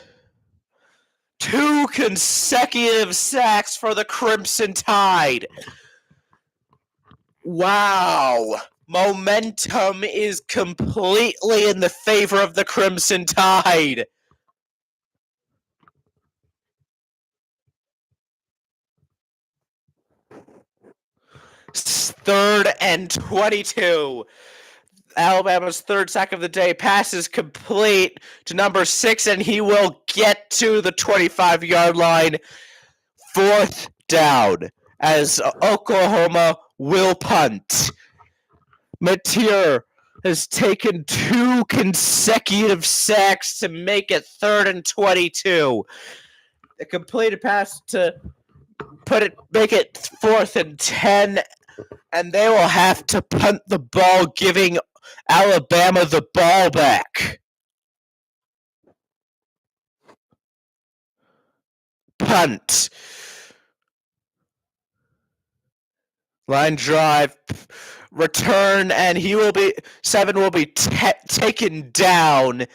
2 consecutive sacks for the Crimson Tide. Wow. Momentum is completely in the favor of the Crimson Tide. Third and 22. Alabama's third sack of the day. Pass is complete to number 6, and he will get to the 25-yard line. Fourth down, as Oklahoma will punt. Mateer has taken 2 consecutive sacks to make it third and 22. A completed pass to make it 4th and 10, and they will have to punt the ball, giving Alabama the ball back. Punt. Line drive. Return, and 7 will be taken down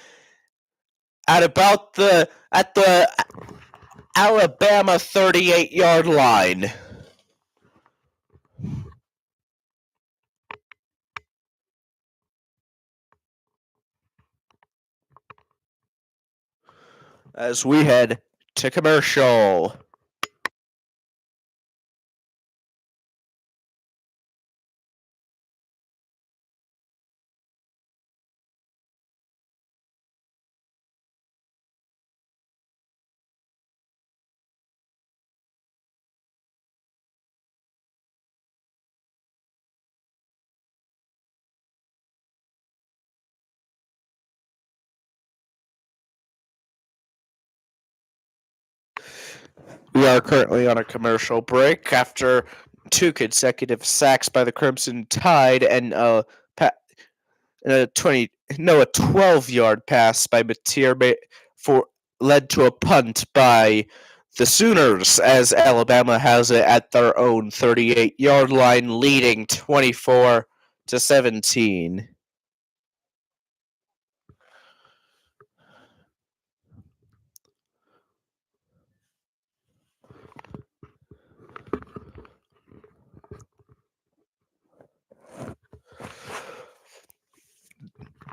at the Alabama 38-yard line. As we head to commercial. We are currently on a commercial break after 2 consecutive sacks by the Crimson Tide and a 12-yard pass by Mateer led to a punt by the Sooners, as Alabama has it at their own 38-yard line, leading 24-17.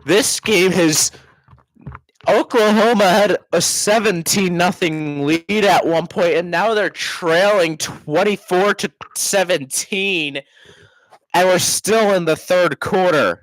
This game Oklahoma had a 17-0 lead at one point, and now they're trailing 24-17, and we're still in the third quarter.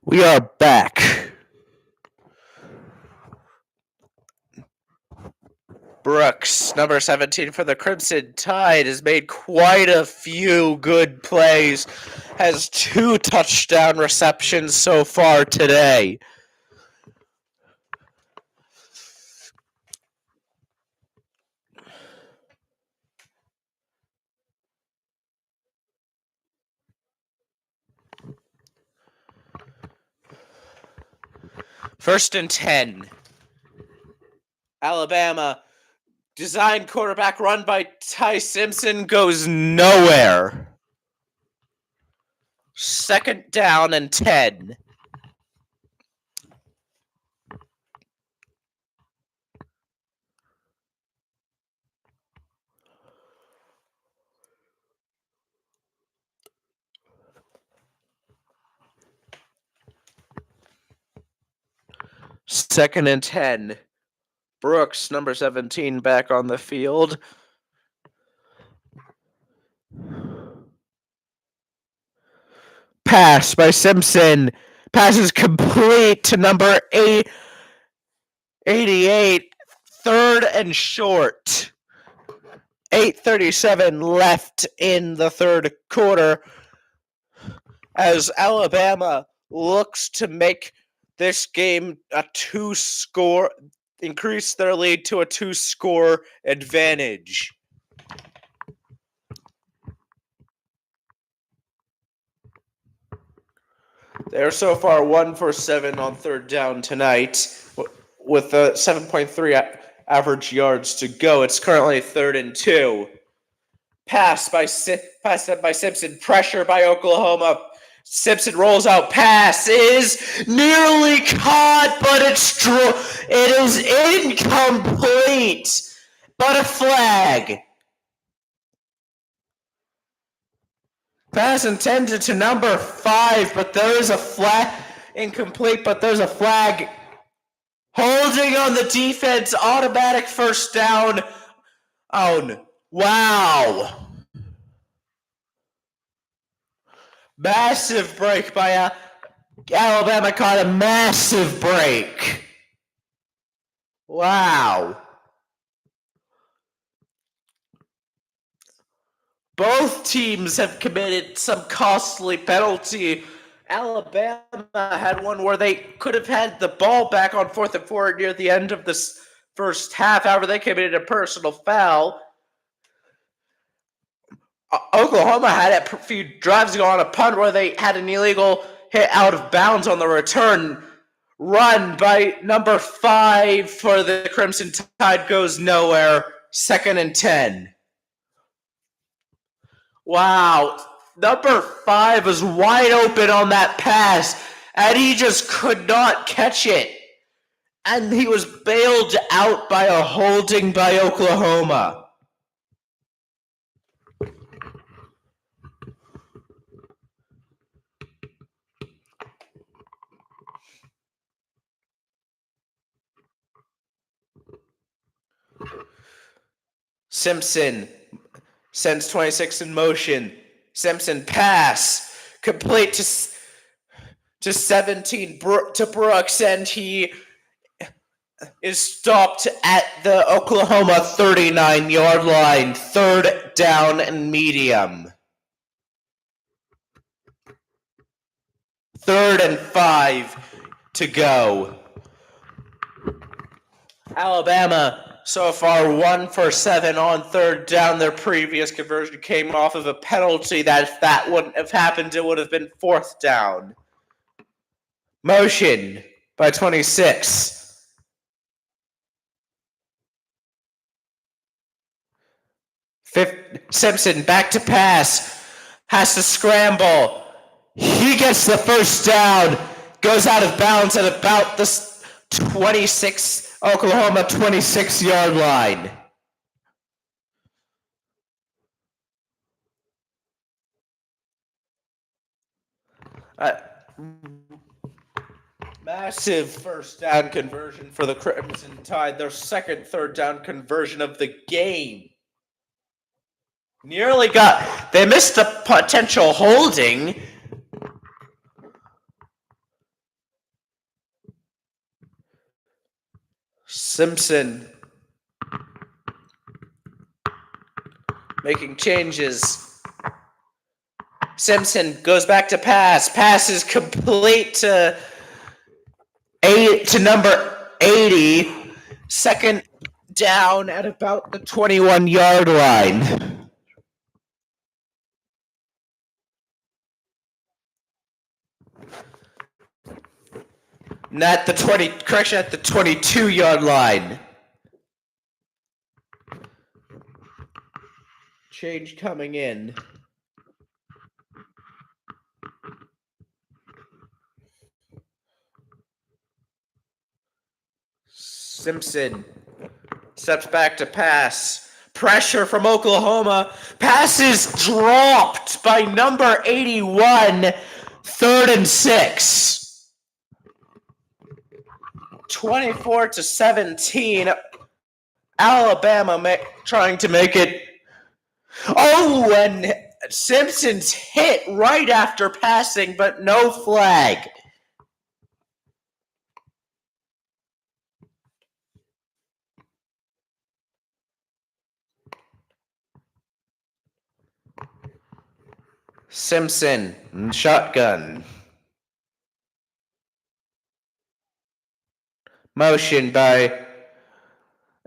We are back. Brooks, number 17 for the Crimson Tide, has made quite a few good plays, has 2 touchdown receptions so far today. First and 10. Alabama. Design quarterback run by Ty Simpson goes nowhere. Second down and 10. Second and 10. Brooks, number 17, back on the field. Pass by Simpson. Pass is complete to number 88. Third and short. 8:37 left in the third quarter as Alabama looks to make this game a two-score, increase their lead to a two-score advantage. They're so far 1 for 7 on third down tonight with a 7.3 average yards to go. It's currently 3rd and 2. Pass by Simpson. Pressure by Oklahoma. Simpson rolls out. Pass is nearly caught, but it is incomplete. But a flag. Pass intended to number 5, but there is a flag. Incomplete, but there's a flag. Holding on the defense. Automatic first down. Oh, wow. Massive break by Alabama. Caught a massive break. Wow. Both teams have committed some costly penalty. Alabama had one where they could have had the ball back on 4th and 4 near the end of this first half. However, they committed a personal foul. Oklahoma had a few drives ago on a punt where they had an illegal hit out of bounds on the return. Run by number 5 for the Crimson Tide goes nowhere. 2nd and 10. Wow. Number 5 was wide open on that pass, and he just could not catch it. And he was bailed out by a holding by Oklahoma. Simpson sends 26 in motion. Simpson pass complete to 17 to Brooks, and he is stopped at the Oklahoma 39-yard line. 3rd down and medium. 3rd and 5 to go. Alabama so far 1 for 7 on third down. Their previous conversion came off of a penalty that if that wouldn't have happened, it would have been 4th down. Motion by 26. Simpson back to pass. Has to scramble. He gets the first down. Goes out of bounds at about the 26, Oklahoma 26-yard line. Massive first down conversion for the Crimson Tide. Their second third down conversion of the game. They missed a potential holding. Simpson making changes. Simpson goes back to pass. Pass is complete to number 80. 2nd down at about the 21-yard line. Not the 20. Correction, at the 22-yard line. Change coming in. Simpson steps back to pass. Pressure from Oklahoma. Pass is dropped by number 81. 3rd and 6. 24-17. Alabama trying to make it. Oh, and Simpson's hit right after passing, but no flag. Simpson, shotgun. Motion by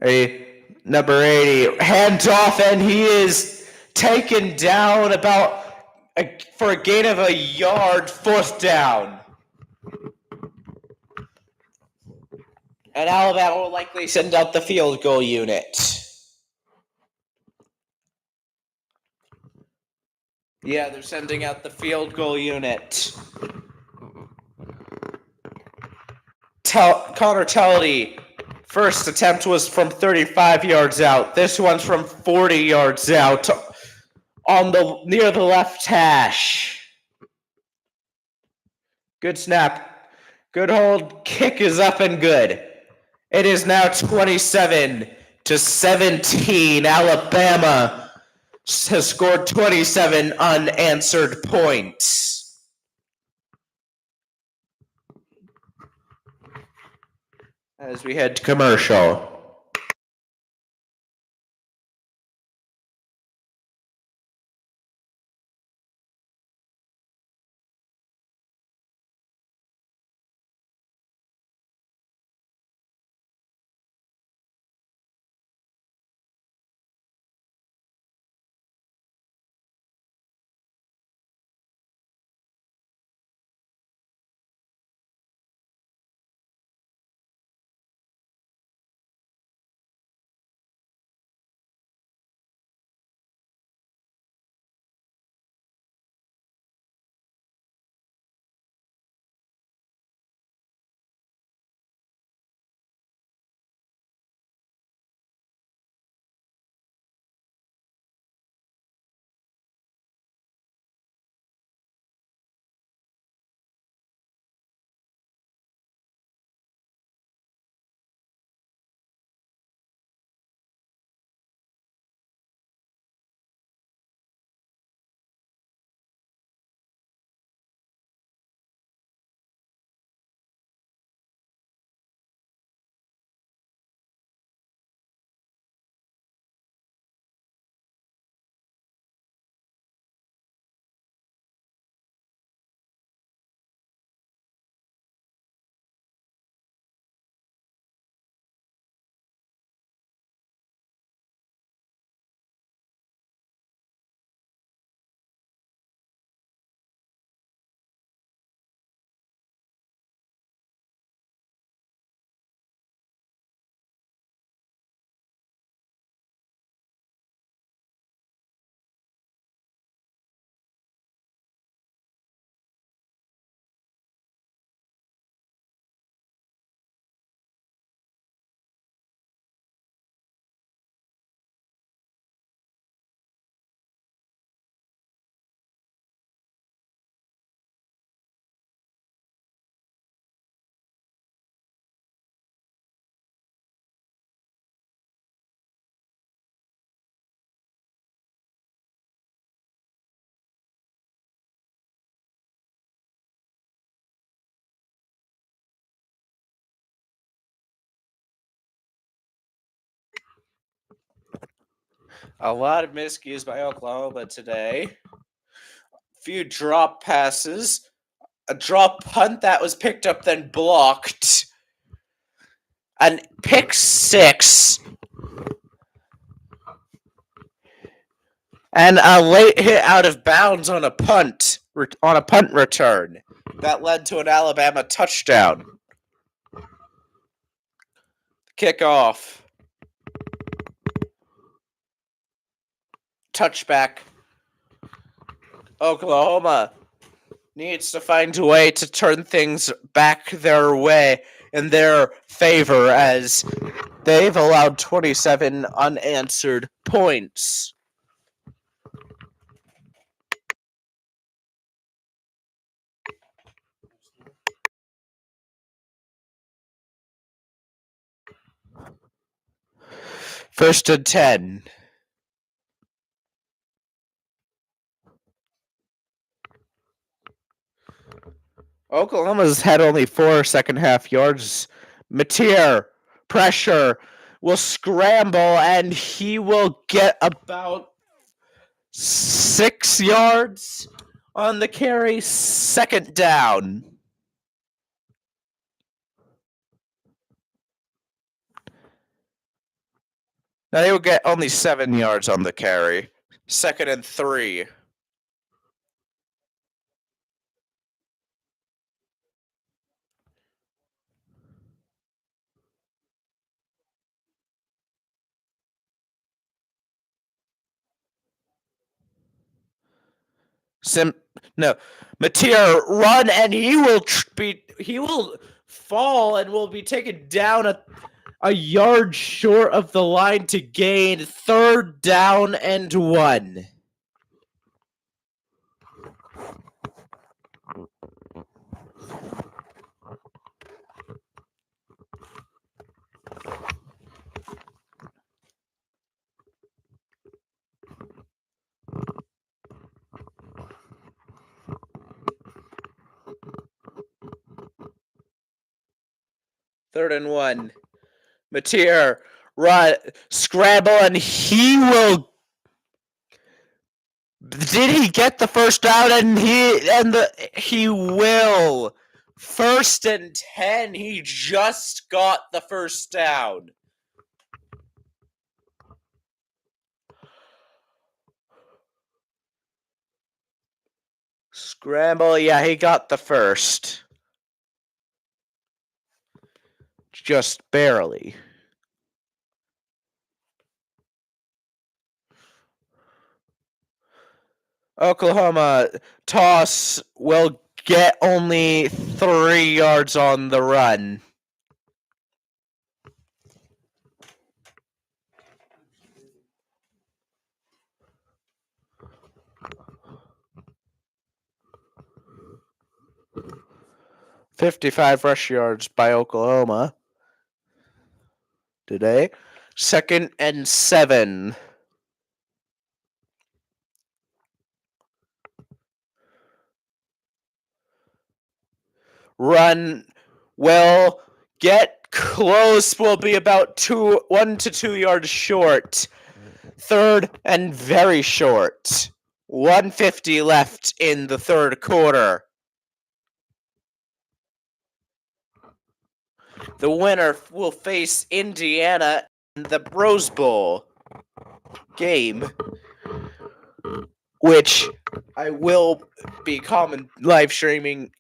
a number 80. Hands off, and he is taken down for a gain of a yard, 4th down. And Alabama will likely send out the field goal unit. Yeah, they're sending out the field goal unit. Connor Telledy, first attempt was from 35 yards out. This one's from 40 yards out near the left hash. Good snap. Good hold. Kick is up and good. It is now 27-17. Alabama has scored 27 unanswered points. As we head to commercial. A lot of miscues by Oklahoma today. Few drop passes. A drop punt that was picked up then blocked. An pick 6. And a late hit out of bounds on a punt return that led to an Alabama touchdown. Kickoff. Touchback. Oklahoma needs to find a way to turn things back their way in their favor as they've allowed 27 unanswered points. First and 10. Oklahoma's had only 4 second half yards. Mateer, pressure, will scramble, and he will get about 6 yards on the carry. Second down. Now they will get only 7 yards on the carry. Second and 3. Mateer run, and he will fall and will be taken down a yard short of the line to gain. Third down and 1. Third and 1. Mateer run, scramble, and he will. Did he get the first down? And he will. First and 10. He just got the first down. Scramble, yeah, he got the first. Just barely. Oklahoma toss will get only 3 yards on the run. .55 rush yards by Oklahoma today. Second and 7. Run will get close, will be about 1 to 2 yards short. Third and very short. 1:50 left in the third quarter. The winner will face Indiana in the Rose Bowl game, which I will be live streaming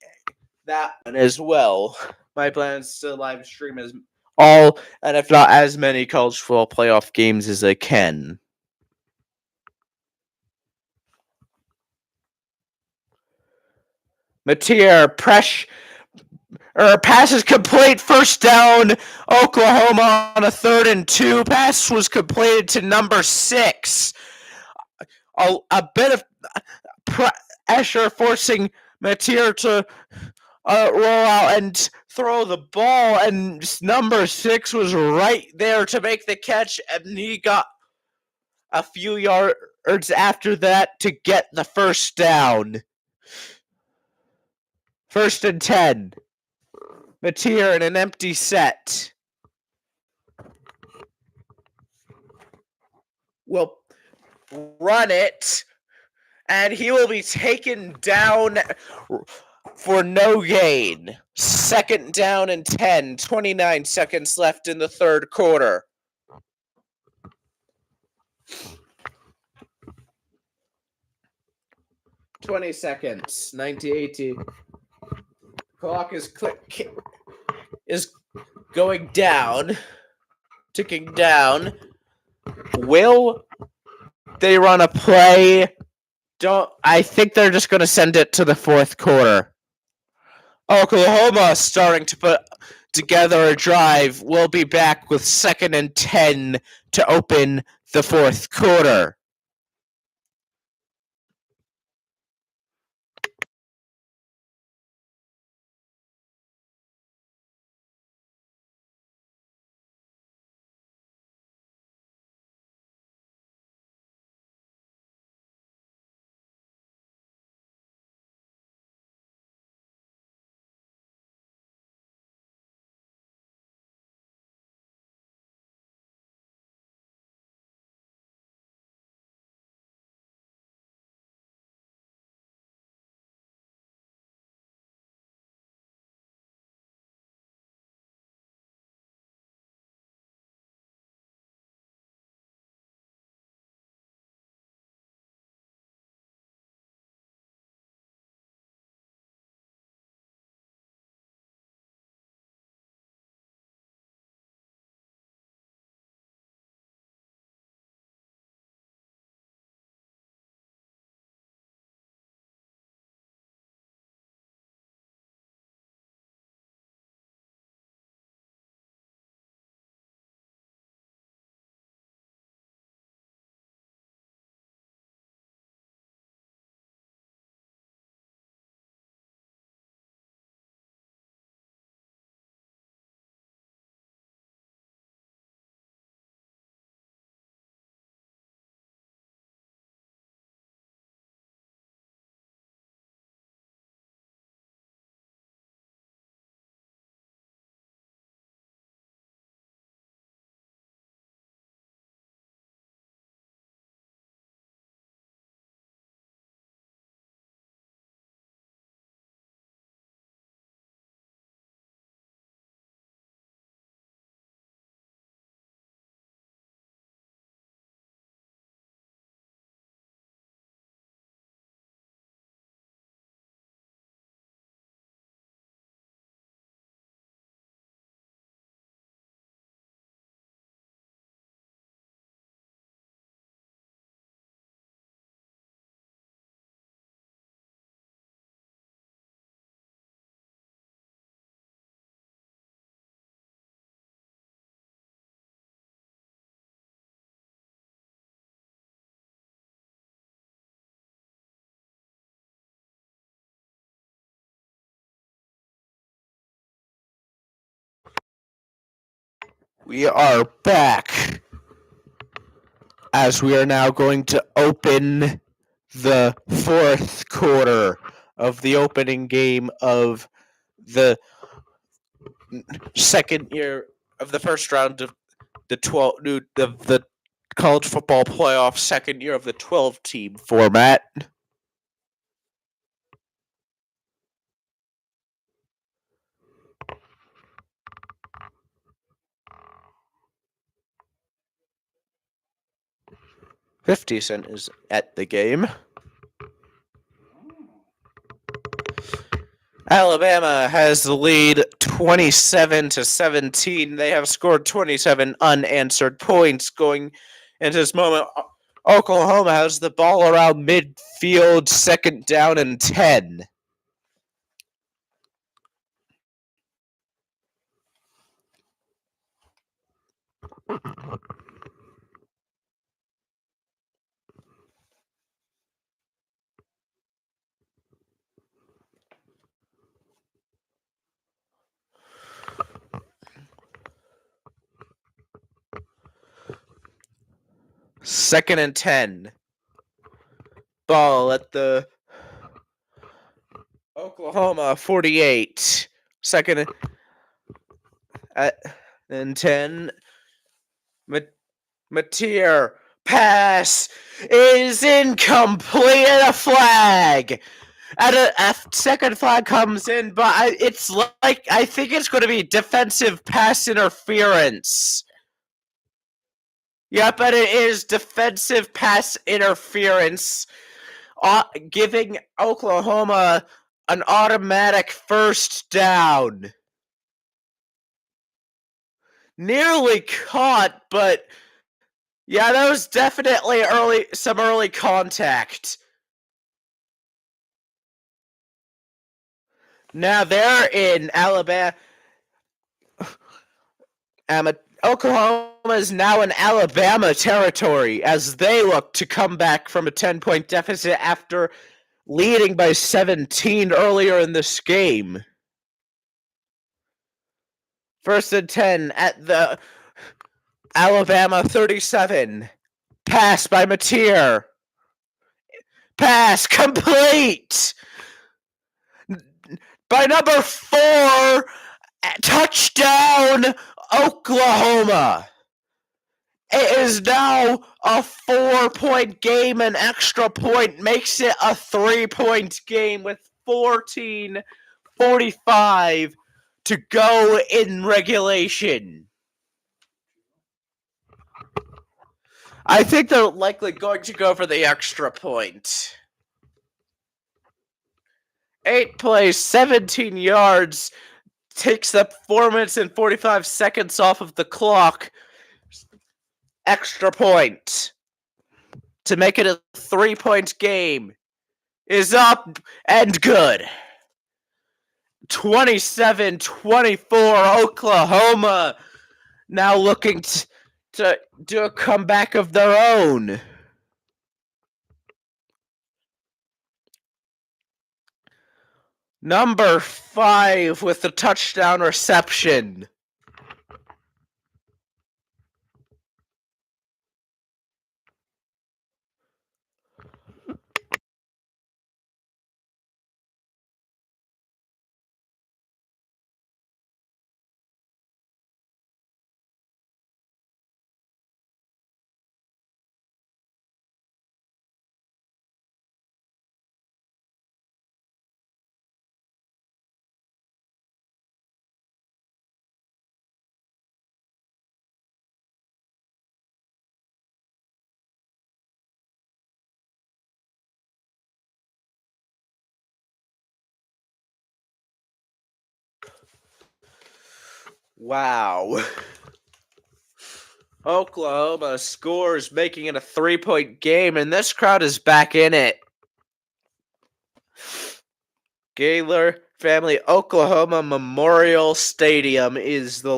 that one as well. My plan is to live stream as all, and if not as many, college football playoff games as I can. Mateer pass is complete. First down, Oklahoma on a 3rd and 2. Pass was completed to number 6. A bit of pressure forcing Mateer to roll out and throw the ball, and number 6 was right there to make the catch, and he got a few yards after that to get the first down. First and 10. Mateer in an empty set. Will run it, and he will be taken down for no gain. Second down and 10. 29 seconds left in the third quarter. .20 seconds. 90-80. Clock is going down. ticking down. Will they run a play? I think they're just going to send it to the fourth quarter. Oklahoma starting to put together a drive. We'll be back with 2nd and 10 to open the fourth quarter. We are back as we are now going to open the fourth quarter of the opening game of the second year of the first round of the the college football playoff, second year of the 12-team format. $50 is at the game. Alabama has the lead 27-17. They have scored 27 unanswered points going into this moment. Oklahoma has the ball around midfield, 2nd down and 10. Second and 10. Ball at the Oklahoma 48. Second and 10. Mateer pass is incomplete and a flag. And a second flag comes in, but it's like I think it's going to be defensive pass interference. Yeah, but it is defensive pass interference, giving Oklahoma an automatic first down. nearly caught, but yeah, that was definitely some early contact. Now they're in Alabama. Oklahoma is now in Alabama territory as they look to come back from a 10-point deficit after leading by 17 earlier in this game. 1st and 10 at the Alabama 37. Pass by Mateer. Pass complete by number 4. Touchdown, Oklahoma. It is now a 4-point game. An extra point makes it a 3-point game with 14:45 to go in regulation. I think they're likely going to go for the extra point. 8 plays, 17 yards, takes up 4 minutes and 45 seconds off of the clock. Extra point to make it a 3-point game is up and good. 27-24 Oklahoma now looking to do a comeback of their own. Number 5 with the touchdown reception. Wow. Oklahoma scores, making it a 3-point game, and this crowd is back in it. Gaylor Family Oklahoma Memorial Stadium is the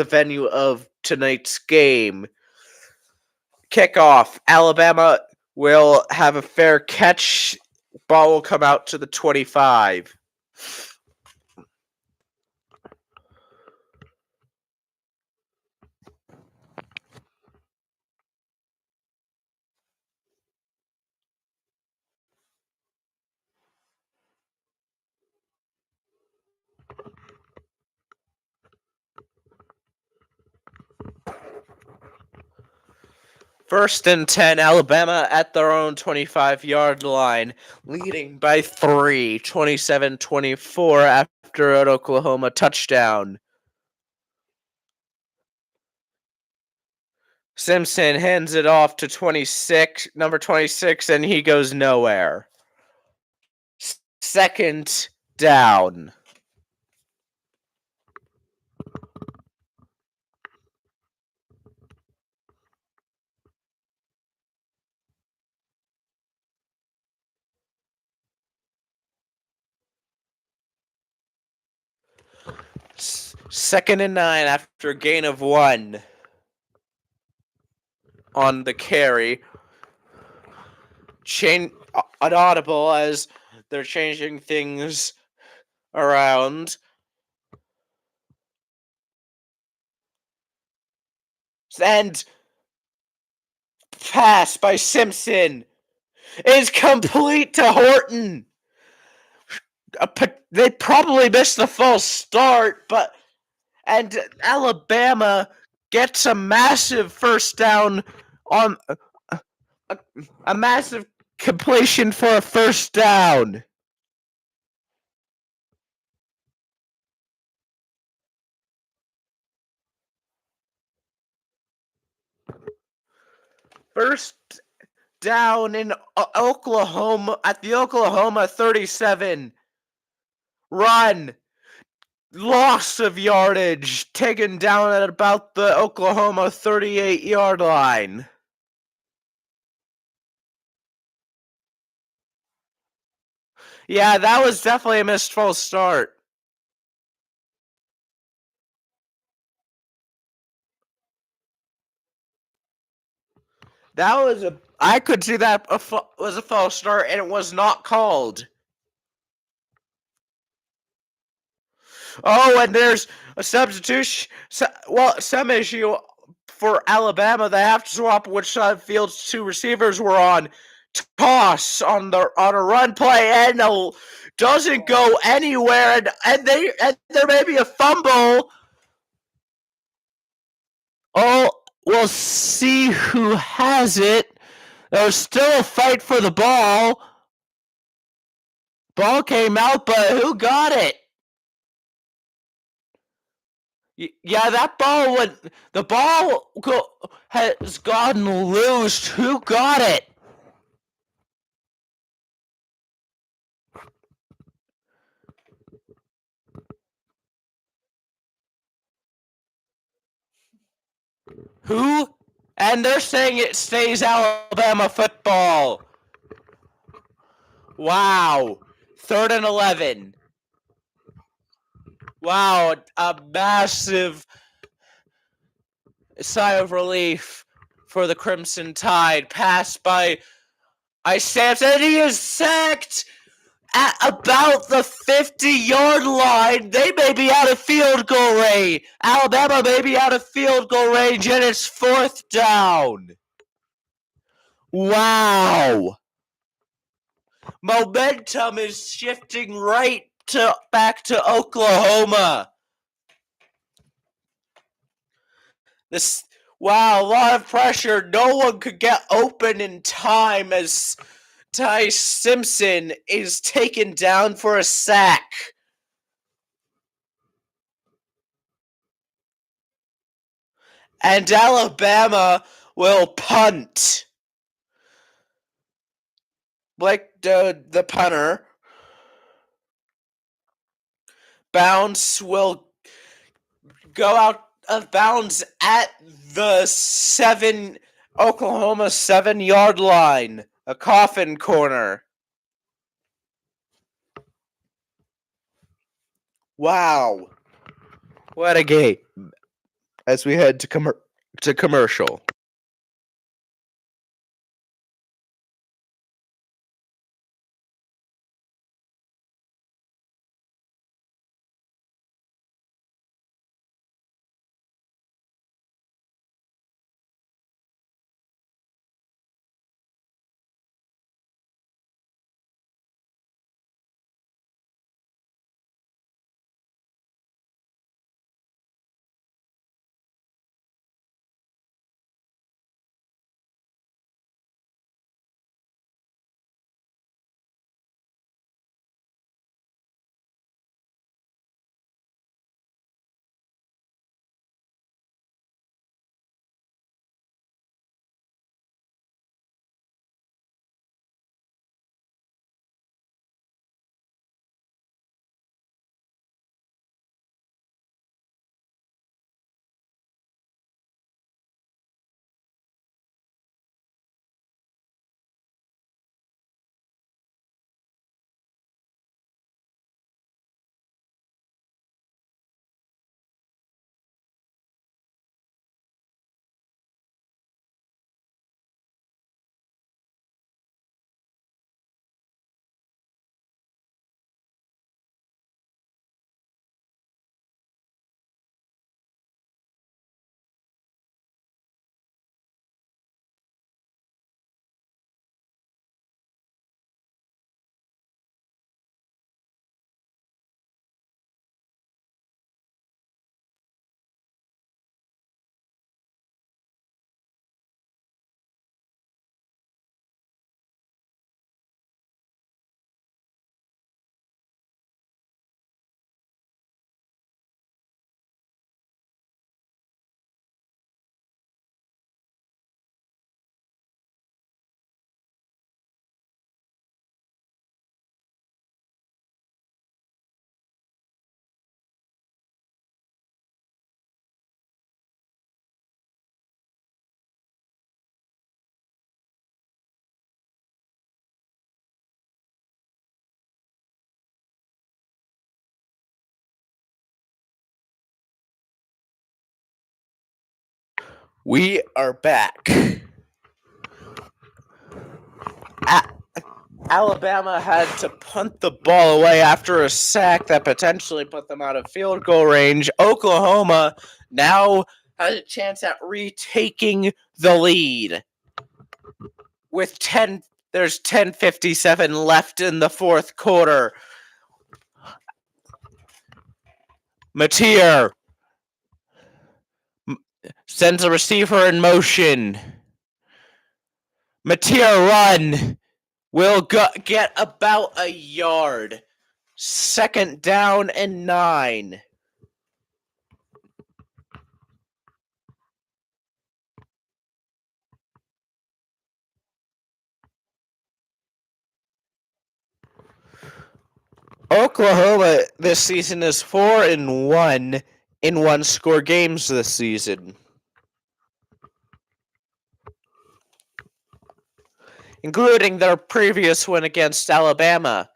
venue of tonight's game. Kickoff. Alabama will have a fair catch. Ball will come out to the 25. First and 10, Alabama at their own 25-yard line, leading by 3, 27-24 after an Oklahoma touchdown. Simpson hands it off to number 26, and he goes nowhere. Second down. Second and 9 after a gain of 1 on the carry. Inaudible as they're changing things around. And pass by Simpson is complete to Horton. They probably missed the false start, and Alabama gets a massive first down on a massive completion for a first down. First down in Oklahoma at the Oklahoma 37. Run. loss of yardage, taken down at about the Oklahoma 38-yard line. Yeah, that was definitely a missed false start. I could see that was a false start, and it was not called. Oh, and there's a substitution. Some issue for Alabama. They have to swap which side of the field's two receivers were on. Toss on a run play, and doesn't go anywhere, and there may be a fumble. Oh, we'll see who has it. There's still a fight for the ball. Ball came out, but who got it? Yeah, that ball went. The ball has gotten loose. Who got it? Who? And they're saying it stays Alabama football. Wow. 3rd and 11. Wow, a massive sigh of relief for the Crimson Tide. Passed by Sampson, and he is sacked at about the 50-yard line. They may be out of field goal range. Alabama may be out of field goal range, and it's 4th down. Wow. Momentum is shifting back to Oklahoma. Wow, a lot of pressure. No one could get open in time as Ty Simpson is taken down for a sack. And Alabama will punt. Blake, the punter, bounce will go out of bounds at the Oklahoma 7-yard line. A coffin corner. Wow. What a game. As we head to commercial. We are back. Alabama had to punt the ball away after a sack that potentially put them out of field goal range. Oklahoma now has a chance at retaking the lead. With there's 10:57 left in the fourth quarter. Mateer sends a receiver in motion. Mateer run will get about a yard. Second down and 9. Oklahoma this season is 4-1 in one-score games this season, including their previous win against Alabama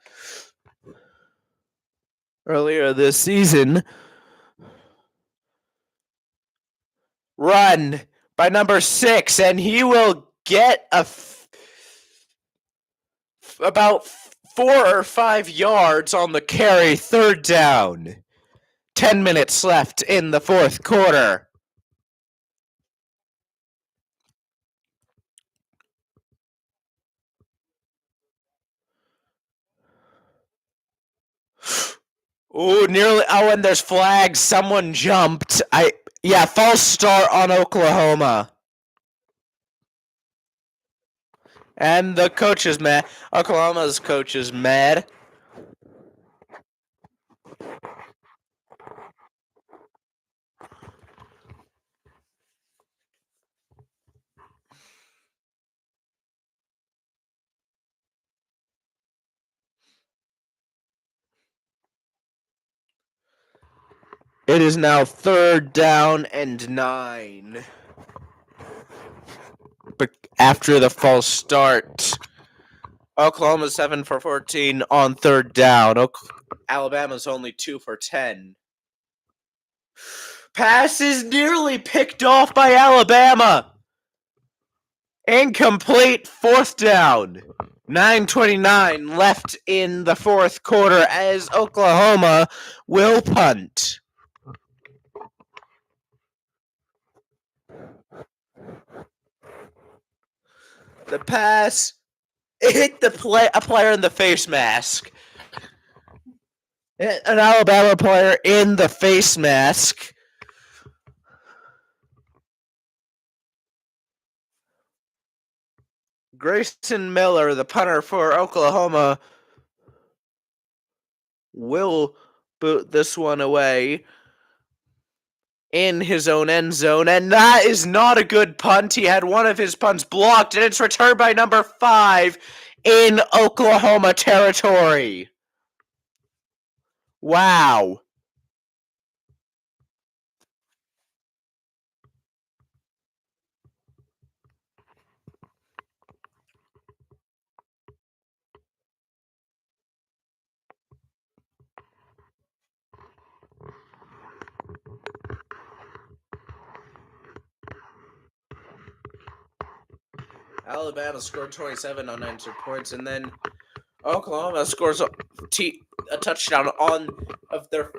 earlier this season. Run by number 6, and he will get about 4 or 5 yards on the carry. Third down. 10 minutes left in the fourth quarter. Ooh, nearly. Oh, and there's flags. Someone jumped. False start on Oklahoma. And the coach is mad. Oklahoma's coach is mad. It is now third down and 9. But after the false start, Oklahoma's 7 for 14 on third down. Alabama's only 2 for 10. Pass is nearly picked off by Alabama. Incomplete. Fourth down. 9:29 left in the fourth quarter as Oklahoma will punt. The pass hit a player in the face mask. An Alabama player in the face mask. Grayson Miller, the punter for Oklahoma, will boot this one away in his own end zone, and that is not a good punt. He had one of his punts blocked, and it's returned by number 5 in Oklahoma territory. Wow. Alabama scored 27 unanswered points, and then Oklahoma scores a touchdown of their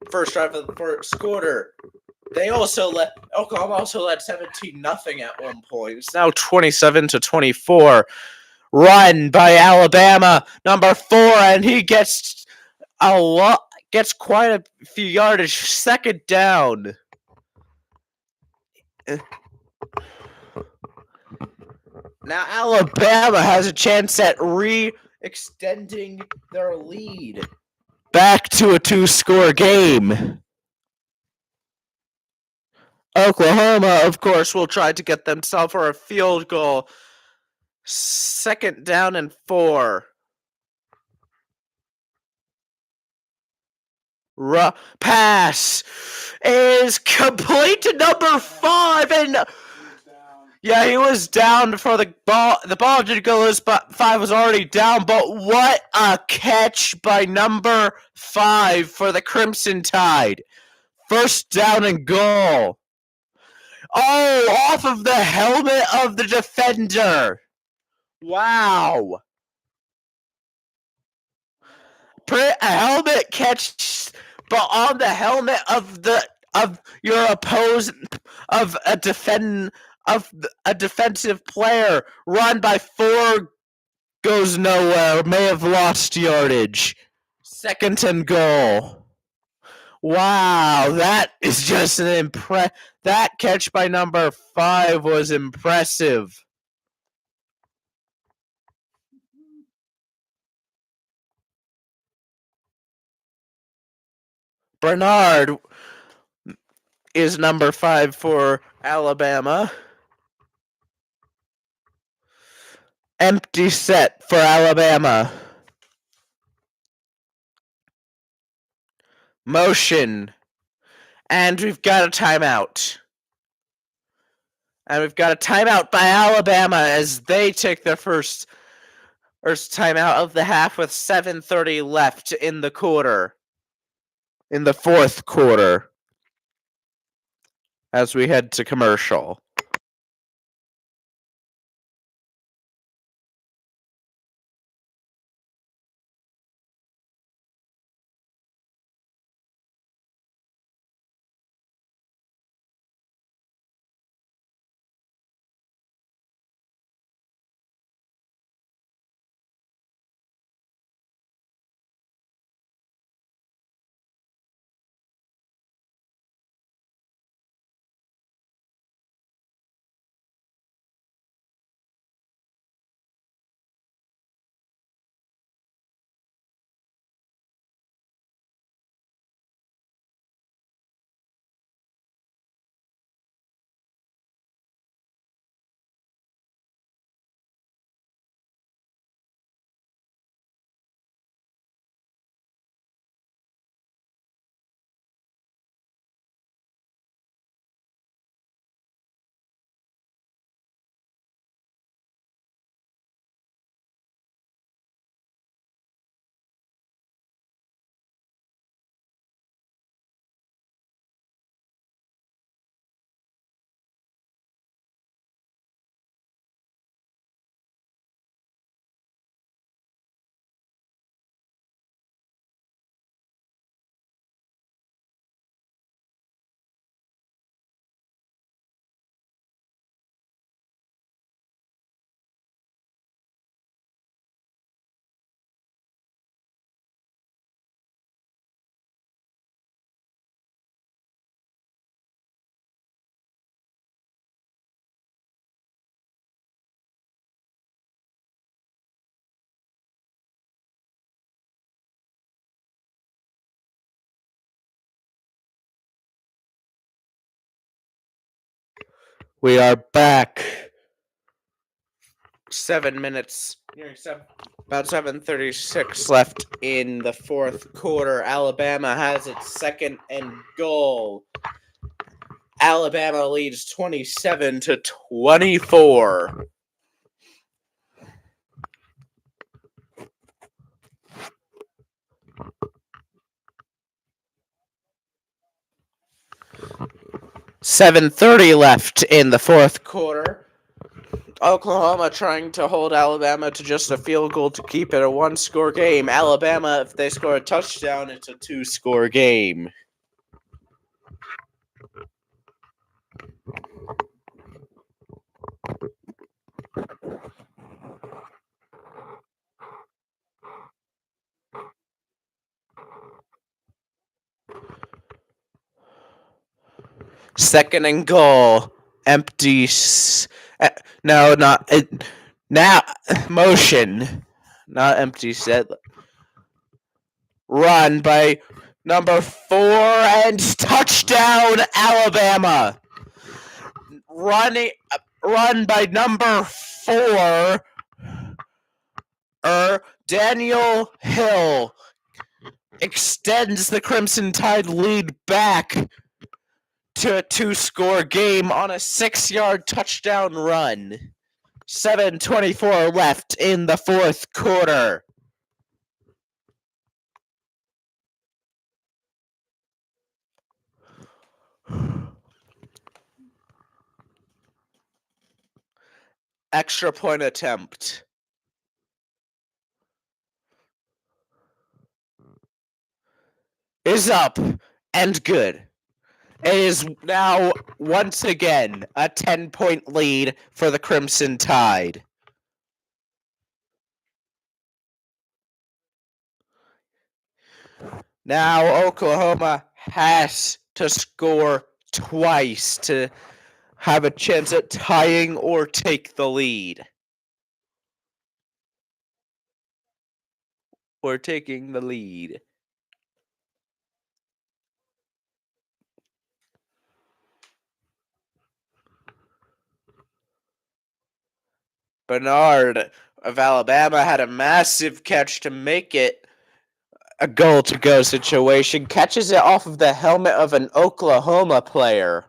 first drive of the first quarter. Oklahoma also led 17-0 at one point. It's now 27-24. Run by Alabama, number 4, and he gets quite a few yardage. Second down. Now Alabama has a chance at extending their lead back to a 2-score game. Oklahoma, of course, will try to get themselves for a field goal. Second down and 4. Pass is complete to number 5, and yeah, he was down before the ball. The ball did go loose, but 5 was already down. But what a catch by number 5 for the Crimson Tide! First down and goal. Oh, off of the helmet of the defender. Wow. A helmet catch, but on the helmet of your opposing of a defensive player run by 4 goes nowhere. May have lost yardage. 2nd and goal. Wow, that is just an that catch by number 5 was impressive. Bernard is number 5 for Alabama. Empty set for Alabama. Motion. And we've got a timeout. And we've got a timeout by Alabama as they take their first timeout of the half with 7:30 left in the quarter. In the 4th quarter. As we head to commercial. We are back. 7 minutes, about 7:36 left in the 4th quarter. Alabama has its 2nd and goal. Alabama leads 27-24. $7:30 left in the 4th quarter. Oklahoma trying to hold Alabama to just a field goal to keep it a 1-score game. Alabama, if they score a touchdown, it's a 2-score game. Second and goal. Empty. No, not. Now, motion. Not empty set. Run by number 4 and touchdown, Alabama. Run by number 4. Daniel Hill extends the Crimson Tide lead back to a 2-score game on a 6-yard touchdown run. 7:24 left in the 4th quarter. extra point attempt is up and good. It is now once again a 10-point lead for the Crimson Tide. Now Oklahoma has to score twice to have a chance at tying or take the lead. Or taking the lead. Bernard of Alabama had a massive catch to make it a goal-to-go situation. Catches it off of the helmet of an Oklahoma player.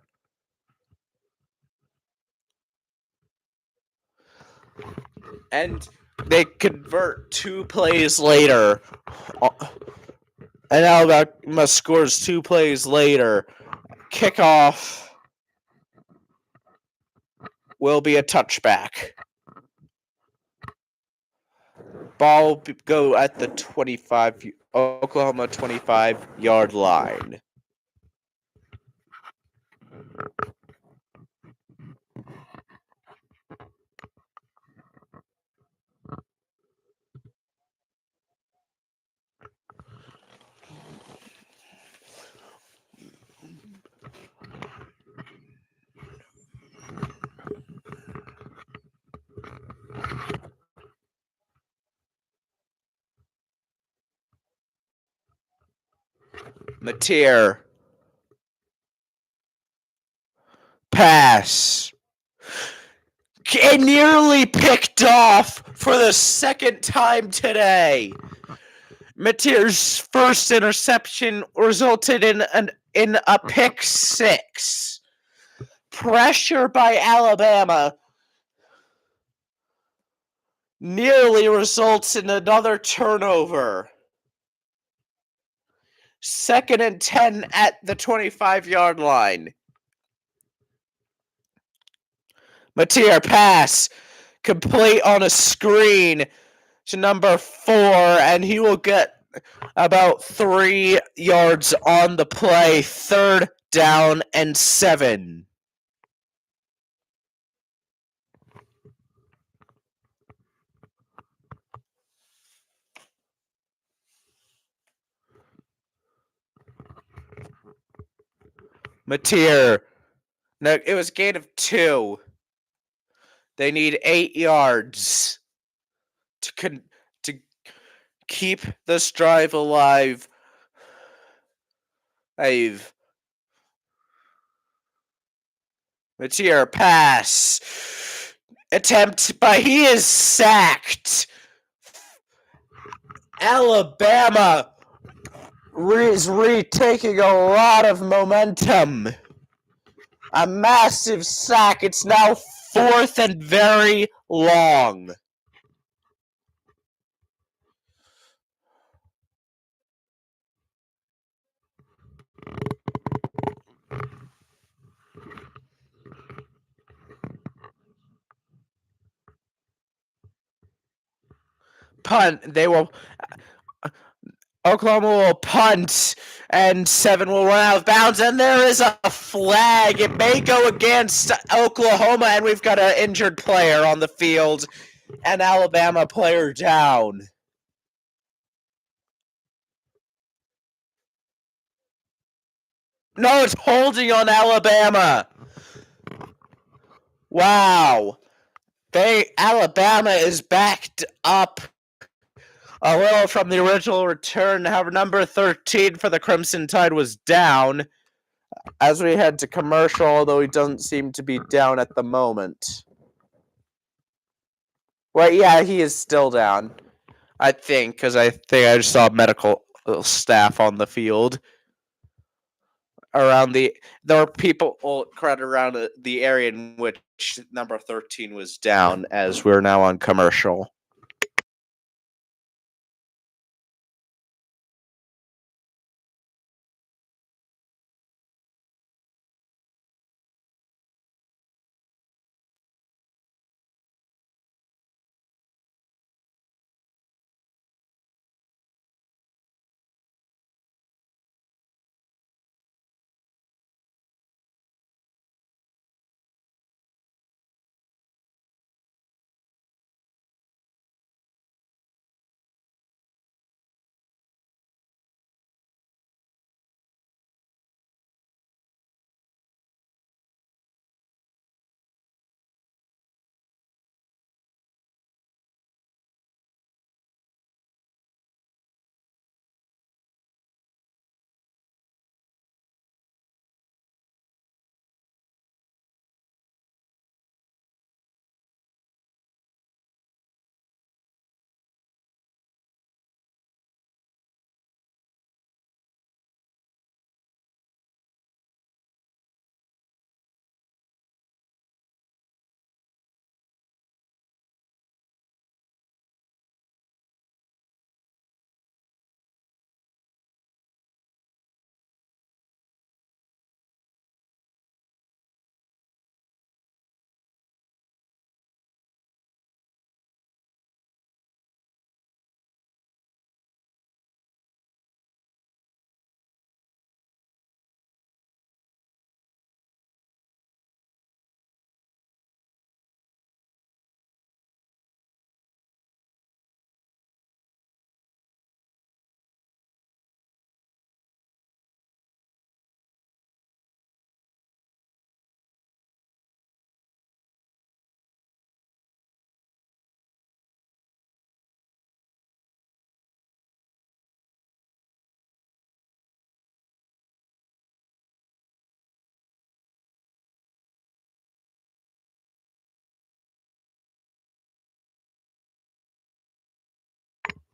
And they convert 2 plays later. And Alabama scores 2 plays later. Kickoff will be a touchback. Ball will go at the Oklahoma 25-yard line. Mateer. Pass. Nearly picked off for the second time today. Mateer's first interception resulted in a pick 6. Pressure by Alabama nearly results in another turnover. 2nd and 10 at the 25-yard line. Mateer pass complete on a screen to number 4, and he will get about 3 yards on the play. 3rd down and 7. Mateer. No, it was a gain of 2. They need 8 yards to keep this drive alive. Mateer pass attempt, but he is sacked. Alabama is retaking a lot of momentum. A massive sack. It's now 4th and very long. Punt. Oklahoma will punt, and 7 will run out of bounds, and there is a flag. It may go against Oklahoma, and we've got an injured player on the field, an Alabama player down. No, it's holding on Alabama. Wow. Alabama is backed up a little from the original return. However, number 13 for the Crimson Tide was down as we head to commercial, although he doesn't seem to be down at the moment. Well, yeah, he is still down, I think, because I just saw medical staff on the field. There were people around the area in which number 13 was down, as we're now on commercial.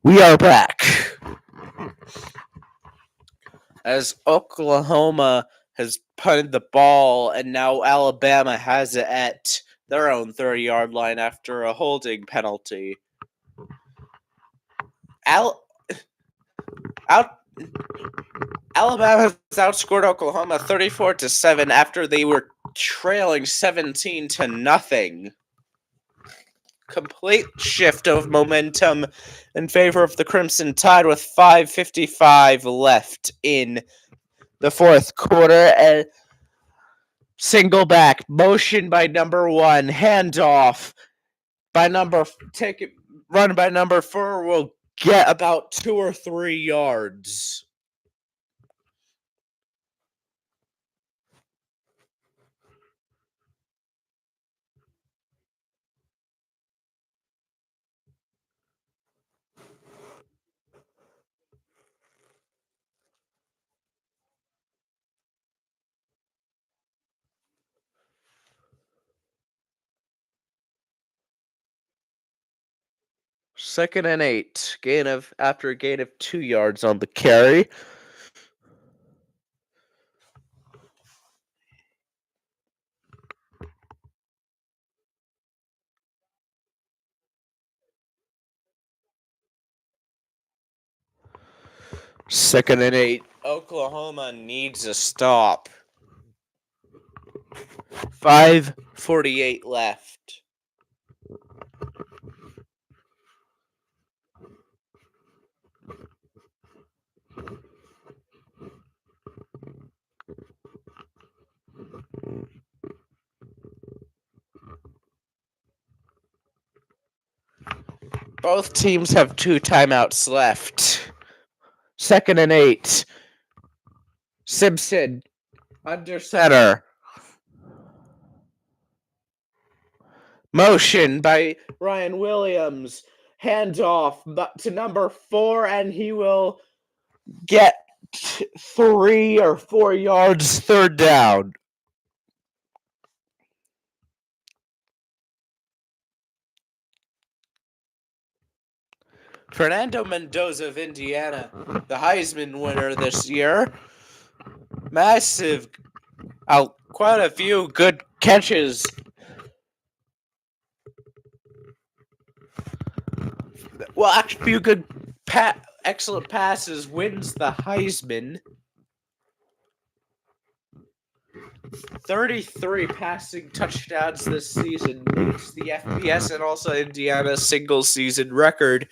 We are back. As Oklahoma has punted the ball, and now Alabama has it at their own 30-yard line after a holding penalty. Alabama has outscored Oklahoma 34-7 after they were trailing 17-0. Complete shift of momentum in favor of the Crimson Tide with 5:55 left in the fourth quarter. And single back motion by number 1, handoff by run by number 4 will get about 2 or 3 yards. Second and 8. After a gain of 2 yards on the carry. Second and 8. Oklahoma needs a stop. 5:48 left. Both teams have 2 timeouts left. Second and 8. Simpson under center. Motion by Ryan Williams. Handoff to number 4, and he will get 3 or 4 yards, third down. Fernando Mendoza of Indiana, the Heisman winner this year. Massive, quite a few good catches. Well, actually, a few good, excellent passes wins the Heisman. 33 passing touchdowns this season makes the FBS and also Indiana single season record.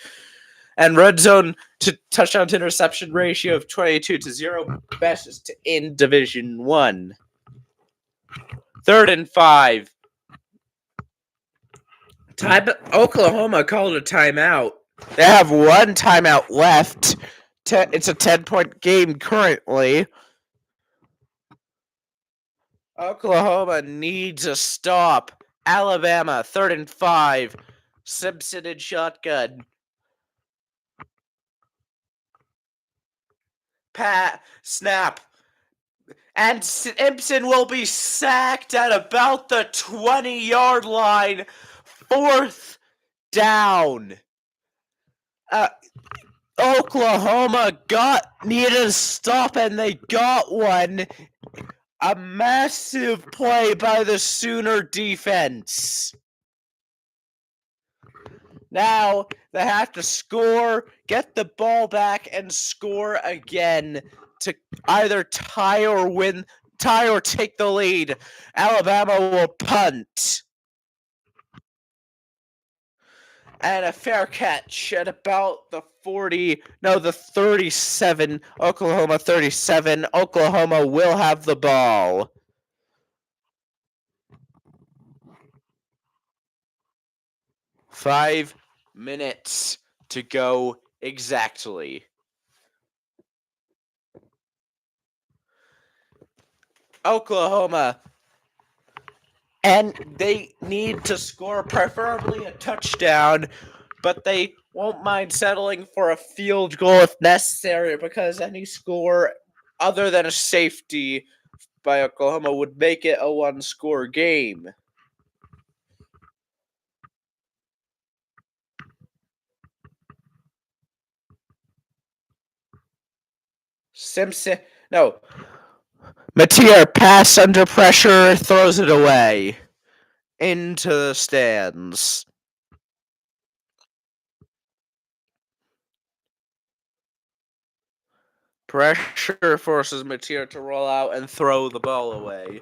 And red zone to touchdown to interception ratio of 22-0, best in Division 1. 3rd and 5. Oklahoma called a timeout. They have 1 timeout left. It's a 10-point game currently. Oklahoma needs a stop. Alabama, 3rd and 5. Simpson in shotgun. Snap. And Simpson will be sacked at about the 20-yard line. 4th down. Oklahoma needed a stop, and they got one. A massive play by the Sooner defense. Now they have to score, get the ball back, and score again to either tie or take the lead. Alabama will punt. And a fair catch at about the 37. Oklahoma 37. Oklahoma will have the ball. Five minutes to go exactly. Oklahoma. And they need to score preferably a touchdown, but they won't mind settling for a field goal if necessary, because any score other than a safety by Oklahoma would make it a 1-score game. Simpson. No. Mateer pass under pressure, throws it away. Into the stands. Pressure forces Mateer to roll out and throw the ball away.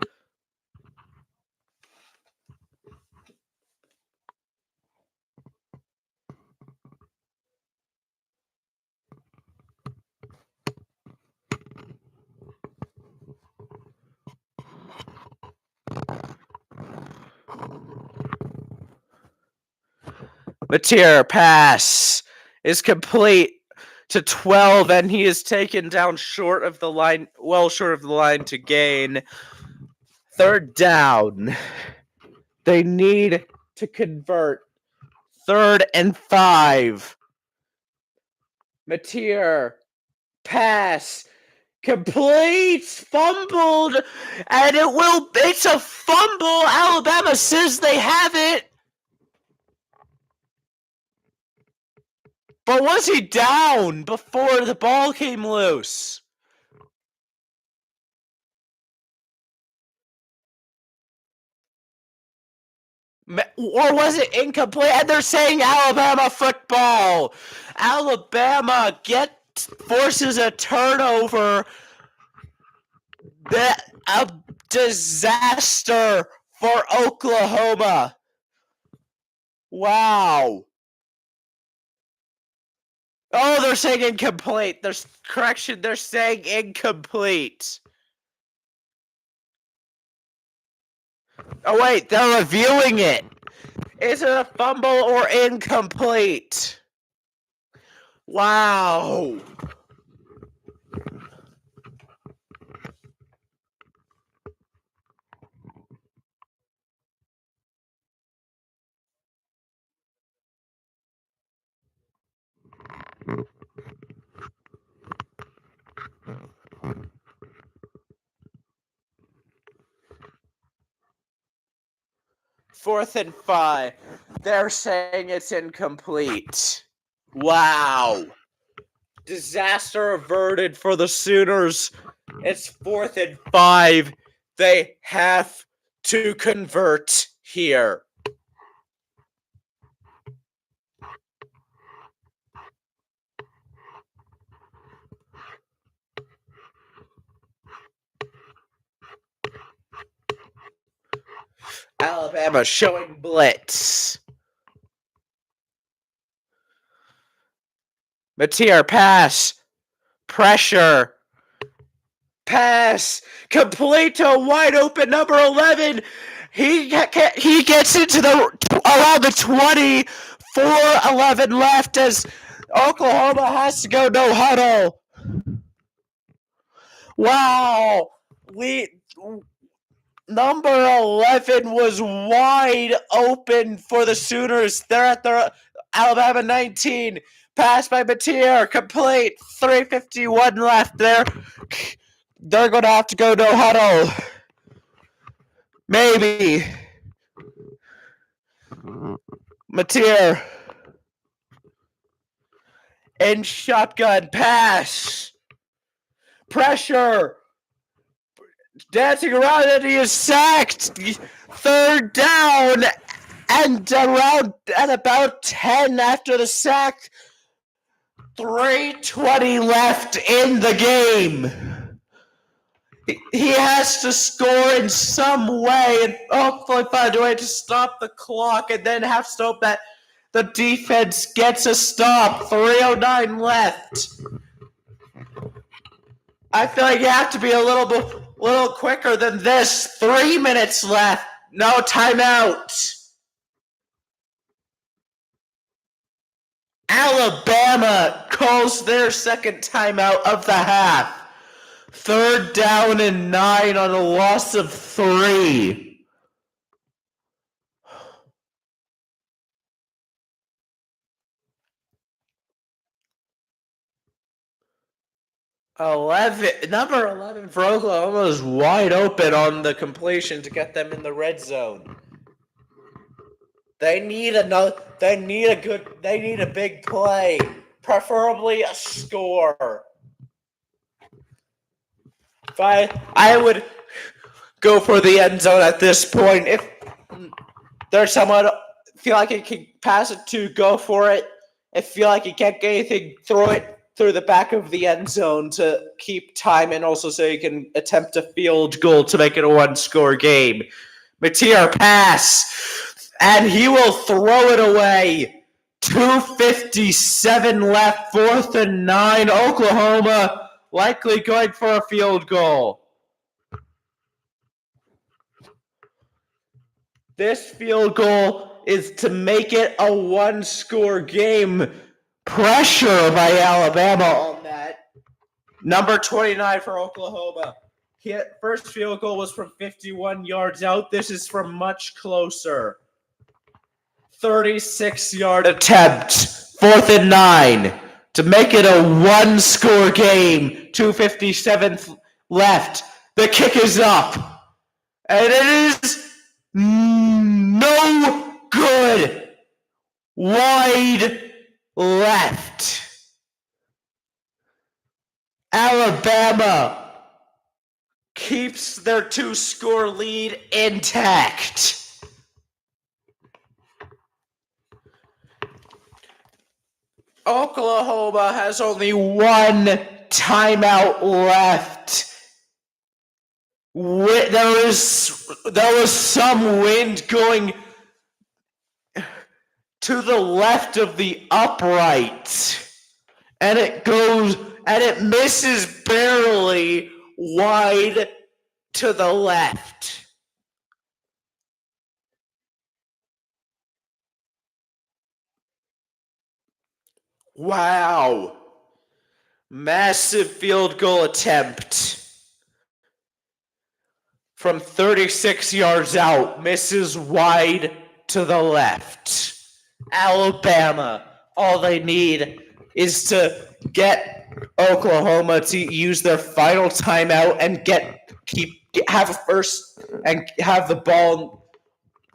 Mateer pass is complete to 12, and he is taken down short of the line, well short of the line to gain. Third down. They need to convert. 3rd and 5. Mateer pass completes, fumbled, and it's a fumble. Alabama says they have it. But was he down before the ball came loose? Or was it incomplete? And they're saying Alabama football. Alabama forces a turnover. A disaster for Oklahoma. Wow. Oh, they're saying incomplete. There's correction. They're saying incomplete. Oh, wait. They're reviewing it. Is it a fumble or incomplete? Wow. Fourth and 5. They're saying it's incomplete. Wow. Disaster averted for the Sooners. It's 4th and 5. They have to convert here. Alabama showing blitz. Mateer pass. Pressure. Pass. Complete to wide open number 11. He gets into around the 20. 4:11 left as Oklahoma has to go no huddle. Wow. Number 11 was wide open for the Sooners. They're at the Alabama 19. Pass by Mateer. Complete. 3:51 left there. They're going to have to go no huddle. Maybe. Mateer. In shotgun pass. Pressure. Dancing around and he is sacked. 3rd down and at about 10 after the sack. 3:20 left in the game. He has to score in some way and hopefully find a way to stop the clock and then have to hope that the defense gets a stop. 3:09 left. I feel like you have to be a little quicker than this. 3 minutes left. No timeout. Alabama calls their second timeout of the half. 3rd down and 9 on a loss of 3. 11, number 11 for Oklahoma is wide open on the completion to get them in the red zone. They need a big play, preferably a score. I would go for the end zone at this point. If there's someone feel like he can pass it to, go for it. If feel like he can't get anything, throw it through the back of the end zone to keep time and also so you can attempt a field goal to make it a one-score game. Mateer pass, and he will throw it away. 2:57 left, 4th and 9. Oklahoma likely going for a field goal. This field goal is to make it a one-score game. Pressure by Alabama on that. Number 29 for Oklahoma. First field goal was from 51 yards out. This is from much closer. 36-yard attempt. 4th and 9. To make it a one-score game. 2:57 left. The kick is up. And it is no good. Wide left. Alabama keeps their two-score lead intact. Oklahoma has only one timeout left. There was some wind going to the left of the upright, and it misses barely wide to the left. Wow. Massive field goal attempt from 36 yards out, misses wide to the left. Alabama, all they need is to get Oklahoma to use their final timeout and have a first and have the ball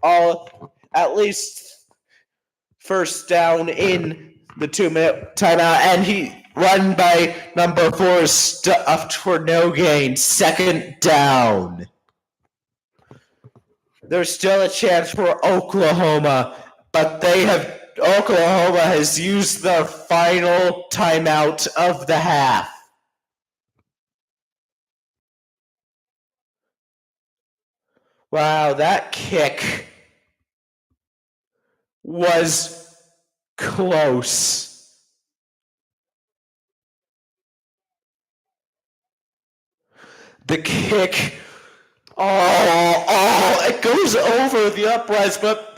all at least first down in the 2-minute timeout, and he run by number 4 is stuffed for no gain. 2nd down. There's still a chance for Oklahoma, but Oklahoma has used their final timeout of the half. Wow, that kick was close. The kick, it goes over the uprights, but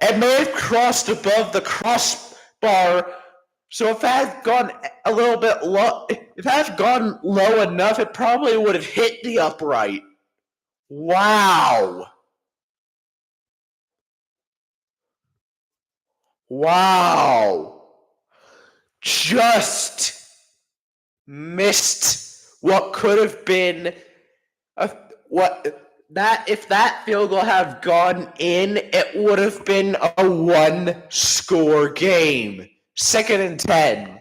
it may have crossed above the crossbar. So if it had gone a little bit low, if it had gone low enough, it probably would have hit the upright. Wow. Just missed what could have been if that field goal had gone in, it would have been a one-score game. 2nd and 10.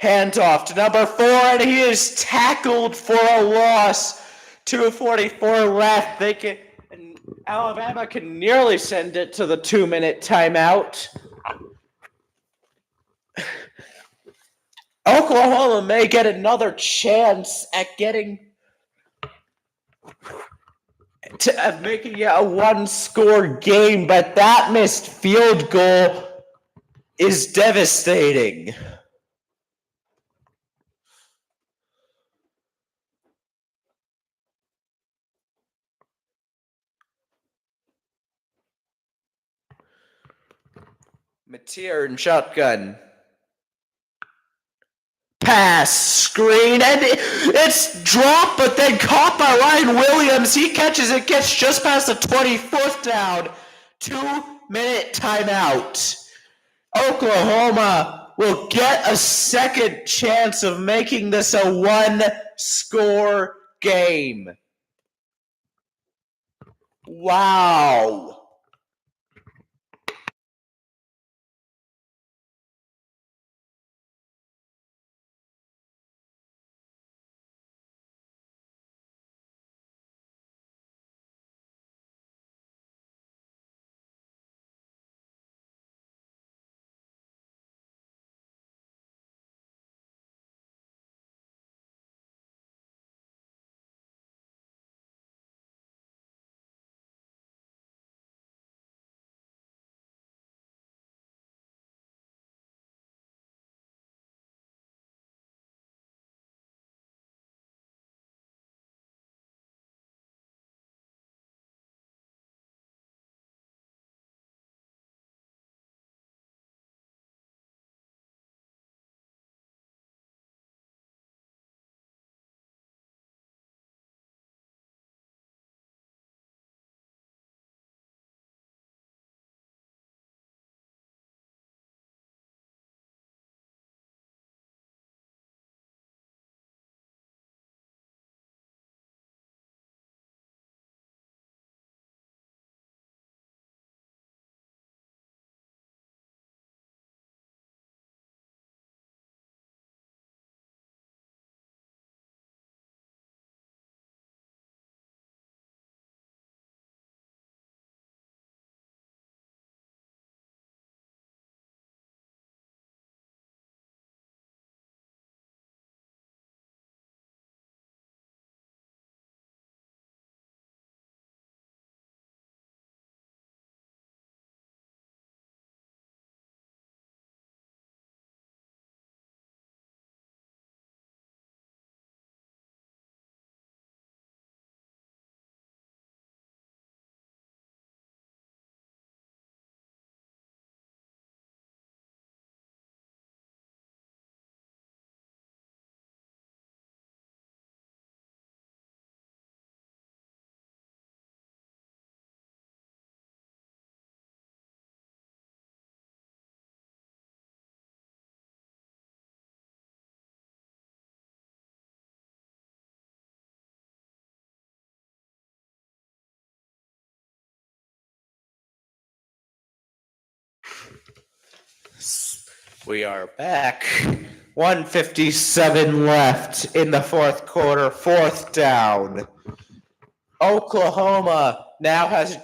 Handoff to number 4, and he is tackled for a loss. 2:44 left. And Alabama can nearly send it to the 2-minute timeout. Oklahoma may get another chance at making it a one-score game, but that missed field goal is devastating. Mateer and shotgun. Pass, screen, and it's dropped, but then caught by Ryan Williams. He catches it, gets just past the 24th down. 2-minute timeout. Oklahoma will get a second chance of making this a one-score game. Wow. We are back. 1:57 left in the fourth quarter, fourth down. Oklahoma now has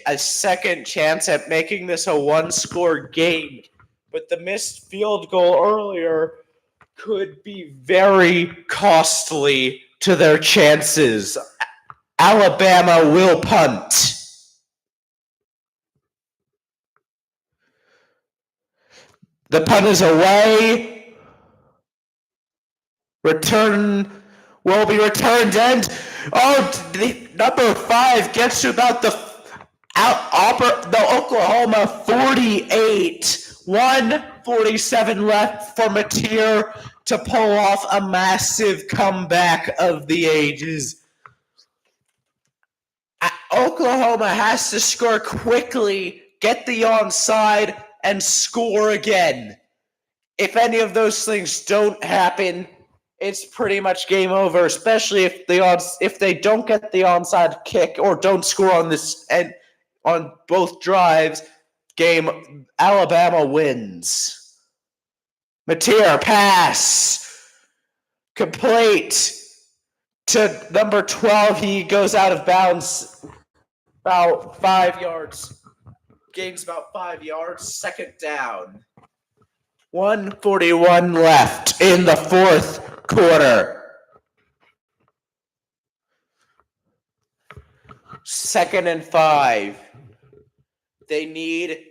a second chance at making this a one-score game, but the missed field goal earlier could be very costly to their chances. Alabama will punt. The punt is away. Return will be returned, and number 5 gets to about the Oklahoma 48. 1:47 left for Mateer to pull off a massive comeback of the ages. Oklahoma has to score quickly, get the onside, and score again. If any of those things don't happen, it's pretty much game over, especially if they don't get the onside kick or don't score on this and on both drives. Alabama wins. Mateer pass complete to number 12. He goes out of bounds about 5 yards. Gains about 5 yards. Second down. 1:41 left in the fourth quarter. Second and 5. They need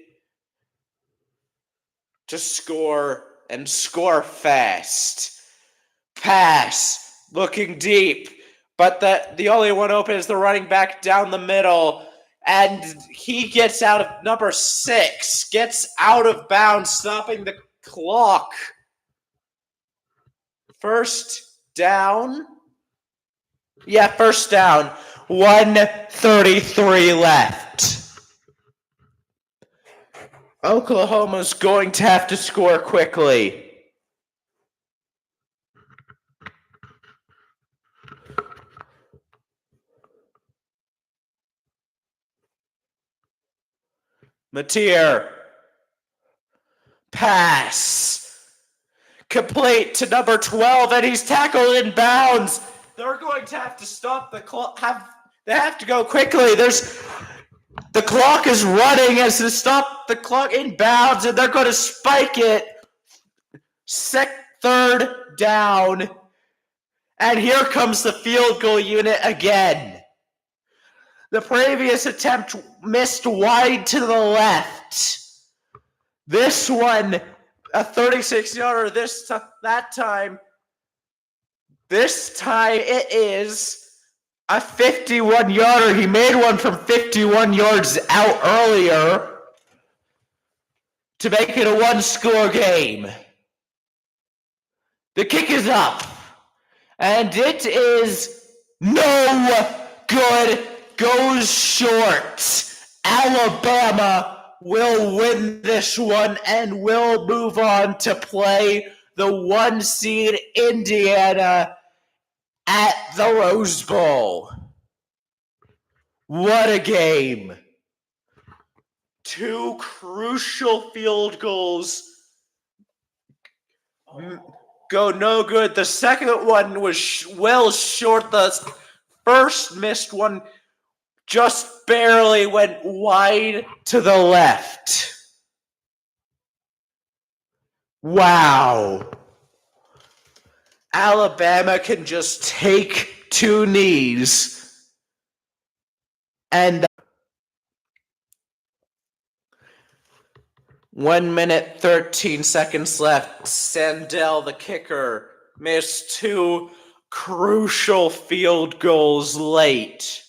to score and score fast. Pass, looking deep, but the only one open is the running back down the middle, and he gets out of number 6, gets out of bounds, stopping the clock. First down. Yeah, first down. 1:33 left. Oklahoma's going to have to score quickly. Mateer. Pass. Complete to number 12, and he's tackled in bounds. They're going to have to stop the clock. They have to go quickly. The clock is running as to stop the clock in bounds, and they're going to spike it. Third down. And here comes the field goal unit again. The previous attempt missed wide to the left. This one, a 36-yarder that time. This time it is a 51-yarder. He made one from 51 yards out earlier to make it a one-score game. The kick is up, and it is no good. Goes short. Alabama will win this one and will move on to play the 1 seed Indiana at the Rose Bowl. What a game. 2 crucial field goals go no good. The second one was well short. The first missed one just barely went wide to the left. Wow. Alabama can just take 2 knees and 1 minute, 13 seconds left. Sandell, the kicker, missed 2 crucial field goals late.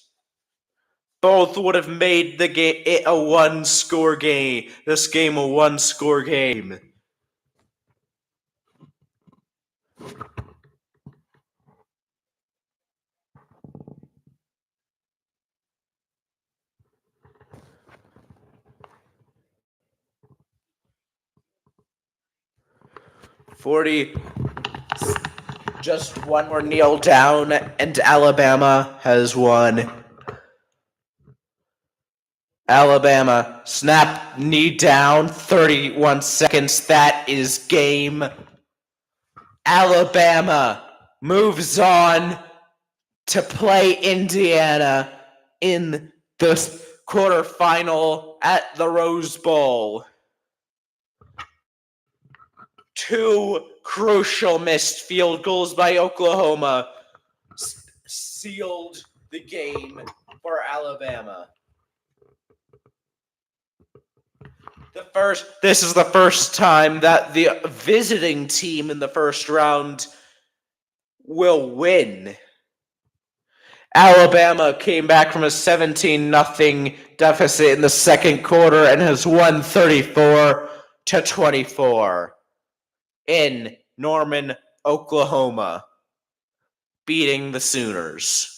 Both would have made it a one-score game. This game a one-score game. Just one more kneel down, and Alabama has won. Alabama, snap, knee down, 31 seconds. That is game. Alabama moves on to play Indiana in the quarterfinal at the Rose Bowl. 2 crucial missed field goals by Oklahoma sealed the game for Alabama. This is the first time that the visiting team in the first round will win. Alabama came back from a 17-0 deficit in the second quarter and has won 34-24 in Norman, Oklahoma, beating the Sooners.